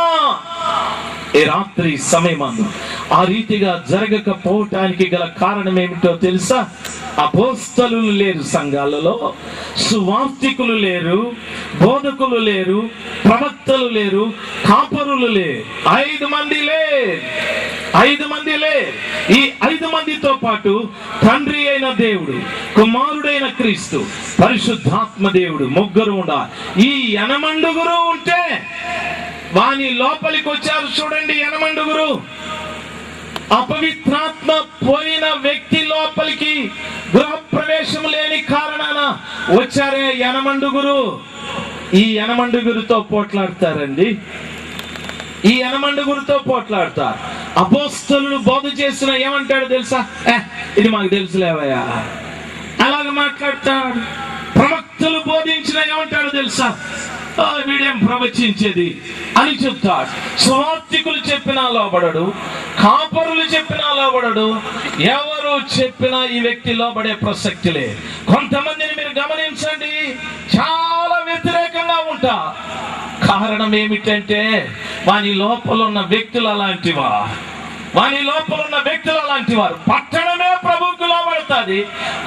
ఈ రాత్రి సమయమందు ఆ రీతిగా జరగకపోవటానికి గల కారణం ఏమిటో తెలుసా? అపోస్తలులు లేరు సంఘాలలో, సువార్తికులు లేరు, బోధకులు లేరు, ప్రవక్తలు లేరు, కాపరులు లేరు. 5 మంది లేరు. ఈ 5 మందితో పాటు తండ్రి అయిన దేవుడు, కుమారుడైన క్రీస్తు, పరిశుద్ధాత్మ దేవుడు, ముగ్గురు ఉండాలి. ఈ 8 ఉంటే వాని లోపలికి వచ్చారు. చూడండి, 8 అపవిత్రాత్మ పోయిన వ్యక్తి లోపలికి గృహ ప్రవేశం లేని కారణాన వచ్చారే 8. ఈ 8 పోట్లాడతారండి. ఈ 8 పోట్లాడతారు. అపోస్తలులు బోధ చేసిన ఏమంటాడు తెలుసా? ఇది మాకు తెలుసులేవయ్యా అలాగ మాట్లాడతాడు. ప్రవక్తలు బోధించిన ఏమంటాడు తెలుసా? వీడేం ప్రవచించేది అని చెప్తాడు. సువార్తికులు చెప్పినా లోబడడు, కాపరులు చెప్పినా లోబడడు, ఎవరు చెప్పినా ఈ వ్యక్తి లోబడే ప్రసక్తి లేదు. కొంతమందిని మీరు గమనించండి, చాలా వ్యతిరేకంగా ఉంటారు. కారణం ఏమిటంటే వాని లోపల ఉన్న వ్యక్తులు అలాంటివారు. పట్టణమే ప్రభువుకు లోబడతాది.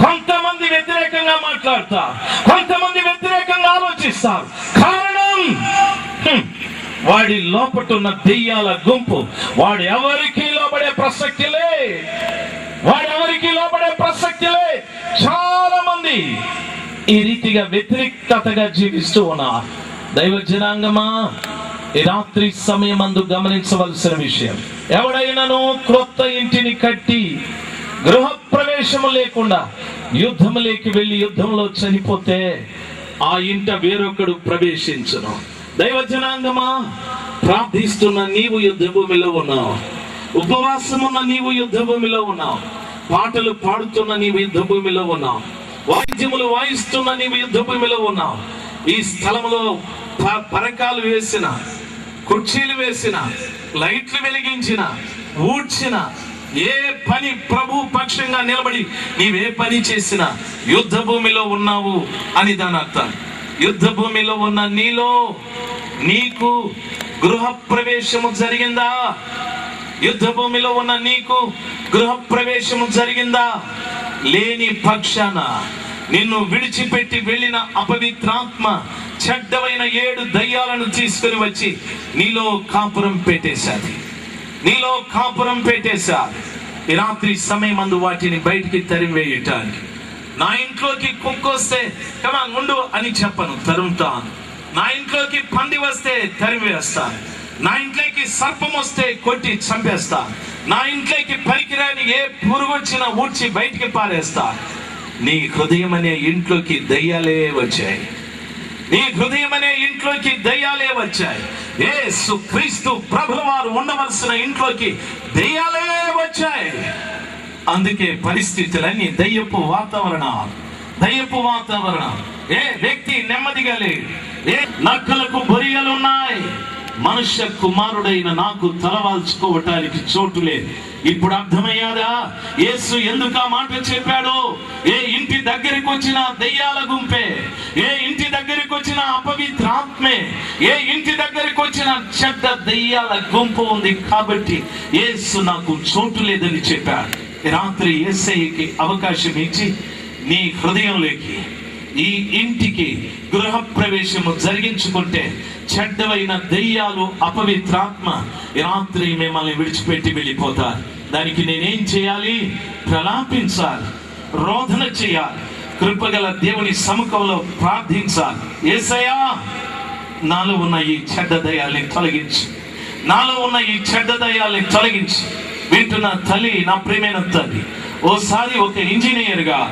కొంతమంది వ్యతిరేకంగా మాట్లాడతారు, కొంతమంది వ్యతిరేకంగా ఆలోచిస్తారు. కారణం వాడి లోపటున్న దెయ్యాల గుంపు. వాడు ఎవరికి లోబడే ప్రసక్తి లే. చాలా మంది ఈ రీతిగా వ్యతిరేకతగా జీవిస్తూ ఉన్నారు. దైవ జనాంగమా, ఈ రాత్రి సమయమందు గమనించవలసిన విషయం, ఎవడైనాను క్రొత్త ఇంటిని కట్టి గృహ ప్రవేశము లేకుండా యుద్ధములోకి వెళ్ళి యుద్ధంలో చనిపోతే ఆ ఇంట వేరొకడు ప్రవేశించును. దైవ జనాంగమా, ప్రార్థిస్తున్న నీవు యుద్ధ భూమిలో ఉన్నావు, ఉపవాసమున్న నీవు యుద్ధ భూమిలో ఉన్నావు, పాటలు పాడుతున్న నీవు యుద్ధ భూమిలో ఉన్నావు, వాయిద్యములు వాయిస్తున్న నీవు యుద్ధ భూమిలో ఉన్నావు. ఈ స్థలంలో పరకాలు వేసిన, కుర్చీలు వేసిన, లైట్లు వెలిగించిన, ఊడ్చిన, ఏ పని ప్రభు పక్షంగా నిలబడి నీవే పని చేసినా యుద్ధ భూమిలో ఉన్నావు అని దాని అర్థం. యుద్ధ భూమిలో ఉన్న నీకు గృహ ప్రవేశము జరిగిందా? యుద్ధ భూమిలో ఉన్న నీకు గృహ ప్రవేశము జరిగిందా? లేని పక్షాన నిన్ను విడిచిపెట్టి వెళ్ళిన అపవిత్రాత్మ చెడ్డమైన 7 దయ్యాలను తీసుకుని వచ్చి నీలో కాపురం పెట్టేశారు. ఈ రాత్రి సమయమందు వాటిని బయటికి తరిమివేయటానికి. నా ఇంట్లోకి కుక్కొస్తే ఉండు అని చెప్పను, తరుముతాను. నా ఇంట్లోకి పంది వస్తే తరిమివేస్తాను. నా ఇంట్లోకి సర్పం వస్తే కొట్టి చంపేస్తా. నా ఇంట్లోకి పనికిరాని ఏ పురుగు వచ్చినా ఊడ్చి బయటికి పారేస్తా. నీ హృదయం అనే ఇంట్లోకి దయ్యాలే వచ్చాయి. నీ హృదయం అనే ఇంట్లోకి దయ్యాలే వచ్చాయి. యేసు క్రీస్తు ప్రభుల వారు ఉండవలసిన ఇంట్లోకి దయ్యాలే వచ్చాయి. అందుకే పరిస్థితులన్నీ దయ్యపు వాతావరణం. ఏ వ్యక్తి నెమ్మదిగా లేడు. ఏ నక్కలకు బొరియలు ఉన్నాయి. మనుష్య కుమారుడైన నాకు తలవాల్చుకోవటానికి చోటు లేదు. ఇప్పుడు అర్థమయ్యారా యేసు ఎందుకు ఆ మాట చెప్పాడు? ఏ ఇంటి దగ్గరికి వచ్చిన దయ్యాల గుంపే, ఏ ఇంటి దగ్గరికి వచ్చిన అపవిత్రాత్మే, ఏ ఇంటి దగ్గరికి వచ్చిన చెడ్డ దయ్యాల గుంపు ఉంది కాబట్టి యేసు నాకు చోటు లేదని చెప్పాడు. రాత్రి యేసయ్యకి అవకాశం ఇచ్చి నీ హృదయంలోకి, ఈ ఇంటికి గృహ ప్రవేశము జరిగించుకుంటే చెడ్డవైన దయ్యాలు, అపవిత్రాత్మ రాత్రి మిమ్మల్ని విడిచిపెట్టి వెళ్ళిపోతారు. దానికి నేనేం చేయాలి? ప్రలాపించాలి, రోదన చేయాలి, కృపగల దేవుని సముఖంలో ప్రార్థించాలి. యేసయ్యా, నాలో ఉన్న ఈ చెడ్డ దయ్యాల్ని తొలగించు, నాలో ఉన్న ఈ చెడ్డ దయ్యాల్ని తొలగించు. వింటున్న తల్లి, నా ప్రియమైన తల్లి, ఓసారి ఒక ఇంజనీర్గా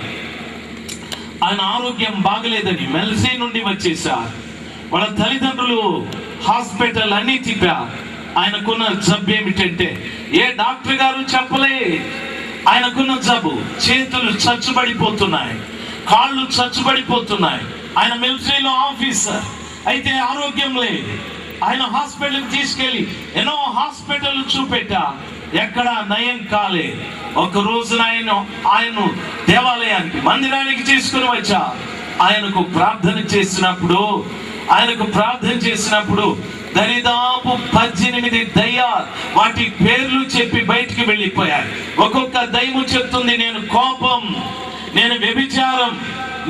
ఆయన ఆరోగ్యం బాగలేదని మెల్సీ నుండి వచ్చేసారు. వాళ్ళ తల్లిదండ్రులు హాస్పిటల్ అన్ని తిప్పారు. ఆయనకున్న జబ్బు ఏమిటంటే ఏ డాక్టర్ గారు చెప్పలే. ఆయనకున్న జబ్బు, చేతులు చచ్చుబడిపోతున్నాయి, కాళ్ళు చచ్చుబడిపోతున్నాయి. ఆయన మిలిటరీలో ఆఫీసర్ అయితే ఆరోగ్యం లేదు. ఆయన హాస్పిటల్కి తీసుకెళ్లి ఎన్నో హాస్పిటల్ చూపెట్టా, ఎక్కడా నయం కాలే. ఒక రోజున ఆయన దేవాలయానికి, మందిరానికి తీసుకుని వచ్చా. ఆయనకు ప్రార్థన చేసినప్పుడు దరిదాపు 18 దయ్యాలు వాటి పేర్లు చెప్పి బయటికి వెళ్ళిపోయాయి. ఒక్కొక్క దయ్యము చెప్తుంది, నేను కోపం, నేను వ్యభిచారం,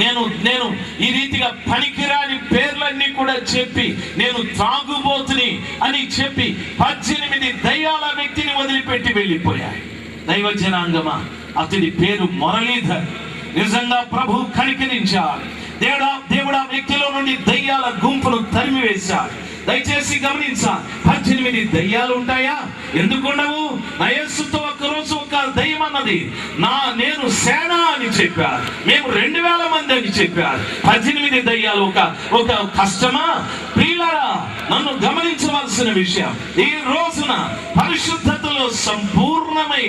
నేను ఈ రీతిగా పనికిరాని పేర్లన్నీ కూడా చెప్పి, నేను త్రాగుబోతుని అని చెప్పి 18 దయ్యాల వ్యక్తిని వదిలిపెట్టి వెళ్ళిపోయాయి. దైవజనాంగమా, అతడి పేరు మురళీధర్. నిజంగా ప్రభు కనికరించాడు. దేవుడా వ్యక్తిలో నుండి దయ్యాల గుంపును తరిమివేశాడు. దయచేసి గమనించాలి, 18 దయ్యాలు ఉంటాయా? ఎందుకుండవు? నా యేసుతో ఒక్కరోజు ఒక దయ్యం అన్నది, నేను సేన అని చెప్పారు, మేము 2000 మంది అని చెప్పారు. 18 దయ్యాలు ఒక కష్టమా? ప్రియులారా, నన్ను గమనించవలసిన విషయం, ఈ రోజున పరిశుద్ధతలో సంపూర్ణమై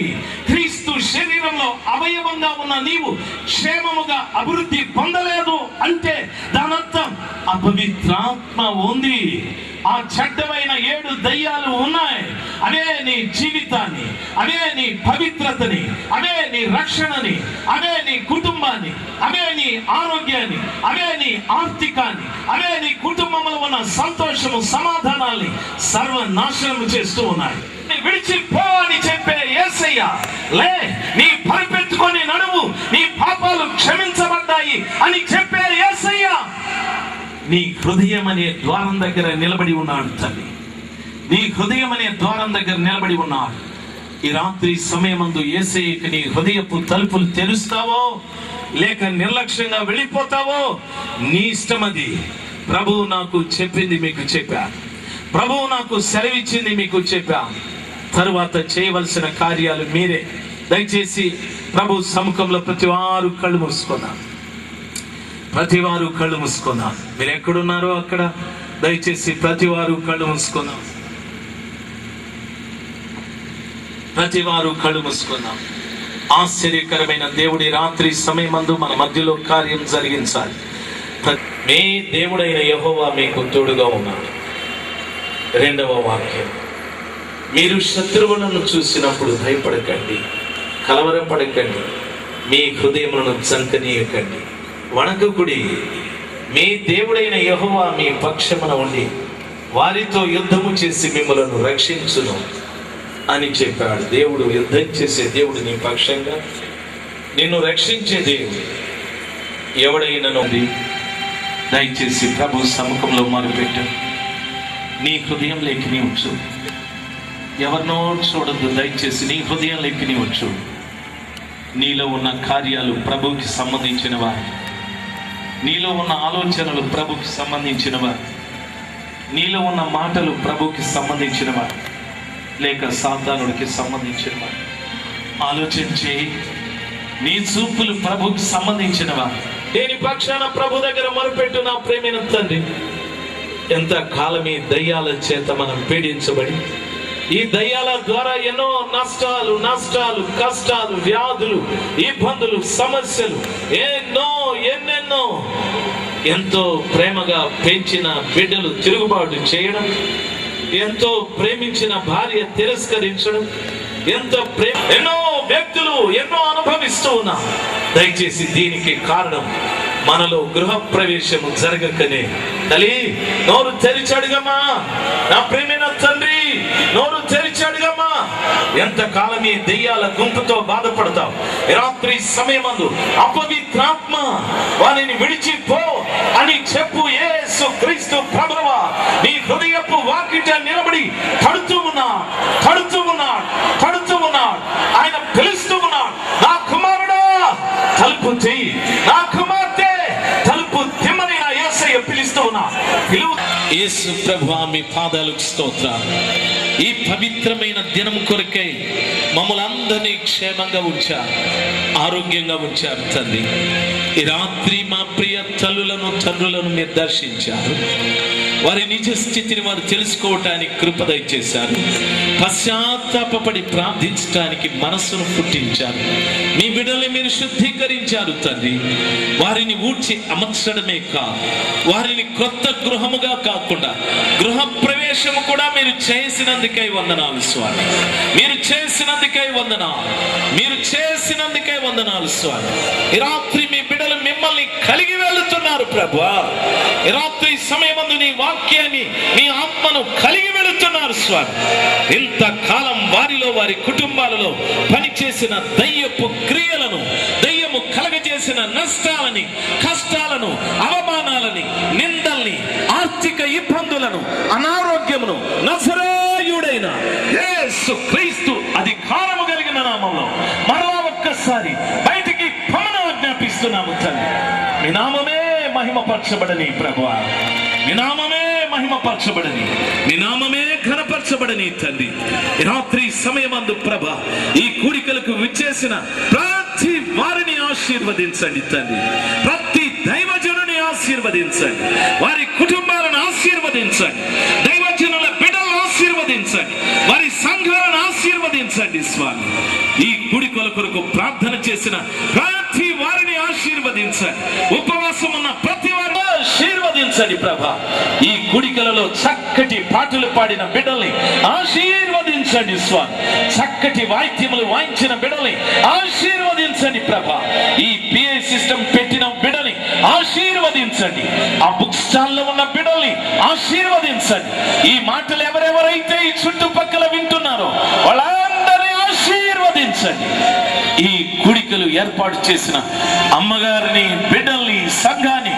క్రీస్తు శరీరంలో అవయవంగా ఉన్న నీవు క్షేమముగా అభివృద్ధి పొందలేదు అంటే దానర్థం అపవిత్రాత్మ ఉంది. ఆ చెడ్డమైన 7 దయ్యాలు ఉన్నాయి. అవే నీ జీవితాన్ని, అవే నీ పవిత్రతని, అవే నీ రక్షణని, అవే నీ కుటుంబాన్ని, అవే నీ ఆరోగ్యాన్ని, అవే నీ ఆర్థికాన్ని, అవే నీ కుటుంబంలో ఉన్న సంతోషము, సమాధానాన్ని సర్వనాశనం చేస్తూ ఉన్నాయి. విడిచిపో అని చెప్పే యేసయ్య, లే, నీ పరిపెత్తుకొని నడువు, నీ పాపాలు క్షమించబడ్డాయి అని చెప్పే యేసయ్య నీ హృదయం అనే ద్వారం దగ్గర నిలబడి ఉన్నాడు. తల్లి, నీ హృదయం అనే ద్వారం దగ్గర నిలబడి ఉన్నాడు. ఈ రాత్రి సమయమందు యేసయ్యకి నీ హృదయపు తలుపులు తెరుస్తావో లేక నిర్లక్ష్యంగా వెళ్ళిపోతావో నీ ఇష్టం. అది ప్రభువు నాకు చెప్పింది మీకు చెప్పా, ప్రభువు నాకు సెలవిచ్చింది మీకు చెప్పా. తరువాత చేయవలసిన కార్యాలు మీరే. దయచేసి ప్రభు సముఖంలో ప్రతి వారు కళ్ళు మూసుకున్నాం. మీరు ఎక్కడున్నారో అక్కడ దయచేసి ప్రతి వారు కళ్ళు మూసుకున్నాం. ఆశ్చర్యకరమైన దేవుడి రాత్రి సమయమందు మన మధ్యలో కార్యం జరిగించాలి. మీ దేవుడైన యెహోవా మీకు తోడుగా ఉన్నాడు. 2వ వాక్యం, మీరు శత్రువులను చూసినప్పుడు భయపడకండి, కలవరపడకండి, మీ హృదయములను జంకనీయకండి, వణకకుడి. మీ దేవుడైన యెహోవా మీ పక్షమున ఉండి వారితో యుద్ధము చేసి మిమ్మలను రక్షించును అని చెప్పాడు. దేవుడు యుద్ధం చేసే దేవుడు నీ పక్షంగా, నిన్ను రక్షించే దేవుడు ఎవడైనా. దయచేసి ప్రభు సముఖంలో మొదలుపెట్టు. నీ హృదయంలోకి నీవు చూడు, ఎవరినో చూడద్దు. దయచేసి నీ హృదయంలోకి నీవు చూడు. నీలో ఉన్న కార్యాలు ప్రభువుకి సంబంధించినవా? నీలో ఉన్న ఆలోచనలు ప్రభుకి సంబంధించినవా? నీలో ఉన్న మాటలు ప్రభుకి సంబంధించినవా లేక సాతానుడికి సంబంధించినవా? ఆలోచన చేయి. నీ చూపులు ప్రభుకు సంబంధించినవా? దేని పక్షాన ప్రభు దగ్గర మొరపెట్టు నా ప్రేమైన తండ్రి. ఎంత కాలం ఈ దయ్యాల చేత మనం పీడించబడి, ఈ దయ్యాల ద్వారా ఎన్నో నష్టాలు, కష్టాలు, వ్యాధులు, ఇబ్బందులు, సమస్యలు ఎన్నెన్నో. ఎంతో ప్రేమగా పెంచిన బిడ్డలు తిరుగుబాటు చేయడం, ఎంతో ప్రేమించిన భార్య తిరస్కరించడం, ఎన్నో వ్యక్తులు ఎన్నో అనుభవిస్తూ ఉన్నా. దయచేసి దీనికి కారణం మనలో గృహ ప్రవేశము జరగకనే. తల్లి, నోరు తెరిచాడుగమ్మా, నా ప్రేమైన తండ్రి, నోరు తెరిచాడుగమ్మా. ఎంతకాలం ఈ దెయ్యాల గుంపుతో బాధపడతావు? రాత్రి సమయమందు అపవిత్రాత్మ వారిని విడిచిపో అని చెప్పు. యేసు క్రీస్తు ప్రభువా నీ హృదయపు వాకిట నిలబడి కడుతూ ఉన్నాడు. ఆయన పిలుస్తూ ఉన్నాడు, నా కుమారుడా తలుపు చెయ్యి, నా కుమార్తె తలుపు తిమ్మని నా యేసయ్య పిలుస్తూ ఉన్నాడు. యేసు ప్రభువా మీ పాదాలకు స్తోత్రం. ఈ పవిత్రమైన దినం కొరకై మమ్మల్ని అందరినీ క్షేమంగా ఉంచారు, ఆరోగ్యంగా ఉంచారు తండ్రి. ఈ రాత్రి మా ప్రియ తల్లులను తండ్రులను మీరు దర్శించారు. వారి నిజ స్థితిని వారు తెలుసుకోవటానికి కృప దయచేశారు. పశ్చాత్తాపపడి ప్రార్థించడానికి మనస్సును పుట్టించారు. మీ బిడ్డల్ని మీరు శుద్ధీకరించారు తండ్రి. వారిని ఊడ్చి అమర్చడమే కాదు, వారిని కొత్త గృహముగా కాకుండా గృహ ప్రవేశము కూడా మీరు చేసినందుకై వందనాలు స్వామి. మీరు చేసినందుకై వందనాలు స్వామి. ఈ రాత్రి మీ బిడ్డలు మిమ్మల్ని కలిగి వెళుతున్నారు ప్రభువా. ఈ రాత్రి సమయమందు నీ వాక్యాన్ని, నీ ఆత్మను కలిగి వెళుతున్నారు స్వామి. ఇంతకాలం వారిలో, వారి కుటుంబాలలో పనిచేసిన దయ్యపు క్రియలను, దయ్యము కలగజేసిన నష్టాలని, కష్టాలను, అవమానాలని, నిందల్ని, ఆర్థిక ఇబ్బందులను, అనారోగ్యమును నజరేయుడైన యేసు క్రీస్తు అధికారము కలిగిన నామములో మరలా ఒక్కసారి బయటికి ఆజ్ఞాపిస్తున్నాము తండ్రి. మీ నామమే మహిమపరచబడని ప్రభువా, మీ నామమే మహిమపరచబడని, మీ నామమే ఘనపరచబడని తండ్రి. రాత్రి సమయమందు ప్రభా ఈ కూడికలకు విచ్చేసిన ప్రతి వారిని ఆశీర్వదించండి తండ్రి. ప్రతి దైవజనుని ఆశీర్వదించండి, వారి కుటుంబాలను ఆశీర్వదించండి, దైవజనుల బిడ్డలను ఆశీర్వదించండి, వారి సంఘాలను ఆశీర్వదించండి స్వామి. ఈ కూడికల కొరకు ప్రార్థన చేసిన ప్రతి వారిని ఆశీర్వదించండి, ఉపవాసం ఉన్న ప్రతి వారిని ఆశీర్వదించండి ప్రభా. ఈ కూడికలలో చక్కటి పాటలు పాడిన బిడ్డల్ని ఆశీర్వదించండి స్వామి. చక్కటి వాయిద్యములు వాయించిన బిడ్డల్ని ఆశీర్వదించండి ప్రభా. ఈ పిఏ సిస్టమ్ పెట్టిన బిడ్డని ఆశీర్వదించండి. ఆ బుక్ స్టాల్ లో ఉన్న బిడ్డల్ని ఆశీర్వదించండి. ఈ మాటలు ఎవరెవరైతే ఈ చుట్టుపక్కల వింటున్నారో వాళ్ళందరినీ ఆశీర్వదించండి. ఈ కూడికలు ఏర్పాటు చేసిన అమ్మగారిని, బిడ్డల్ని, సంఘాన్ని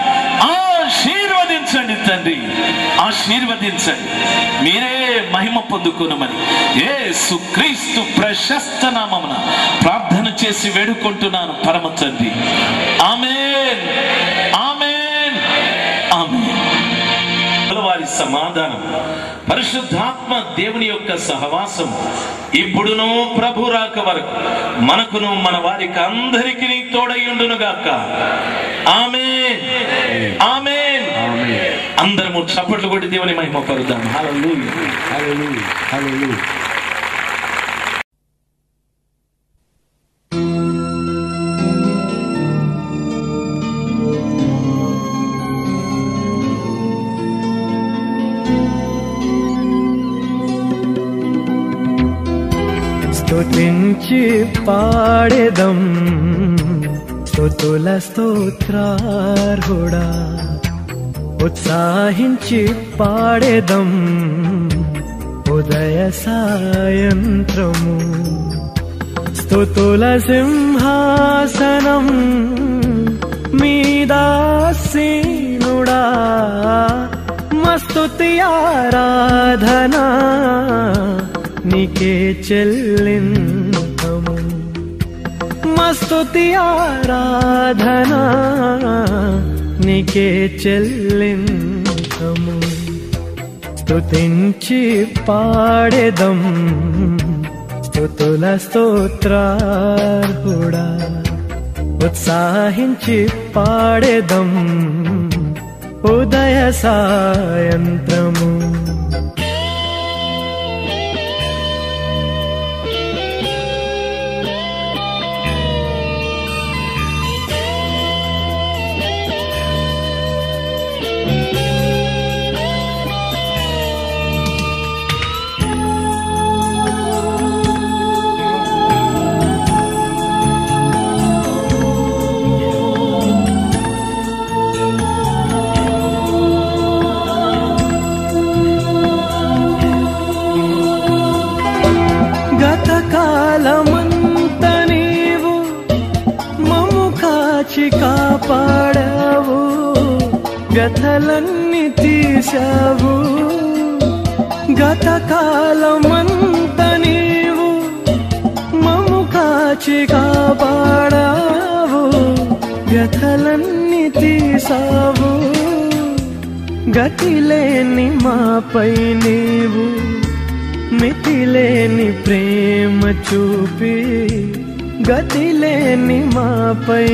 ఆశీర్వదించండి తండ్రి, ఆశీర్వదించండి. మీరే మహిమ పొందుకునమని యేసు క్రీస్తు ప్రశస్త నామమున ప్రార్థన చేసి వేడుకుంటున్నాను పరమ తండ్రి. ఆమేన్, ఆమేన్, ఆమేన్. వారి సమాధానం, పరిశుద్ధాత్మ దేవుని యొక్క సహవాసం ఇప్పుడును ప్రభు రాక వరకు మనకును మన వారికి అందరికీ తోడయ్యుండును గాక. ఆమేన్, ఆమేన్. అందరము చప్పట్లు కొట్టి దేవుని మహిమ పరుద్దాం. హల్లెలూయా, హల్లెలూయా, హల్లెలూయా. స్తుతించి పాడెదం స్తుతుల స్తోత్రార్హుడా, ఉత్సాహించి పాడెదం ఉదయ సాయంత్రము. స్తుతుల సింహాసనం మీదాసీనుడా, మస్తుతి ఆరాధనా నీకే చెల్లింతము. మస్తుతి ఆరాధనా నీకే చెల్లింతము. స్తుతించి పాడెదం స్తుతుల స్తోత్రార్హుడా. ఉత్సాహించి పాడేదం ఉదయ సాయంత్రము. గతకాలమంత నీవు మమ్ము కాచి కాపాడావు, వ్యథలన్నీ తీశావు. గతకాలమంత నీవు మమ్ము కాచి కాపాడావు, వ్యథలన్నీ తీశావు. గతిలేని మాపై నీవు మితిలేని ప్రేమ చూపి, గతిలేని మాపై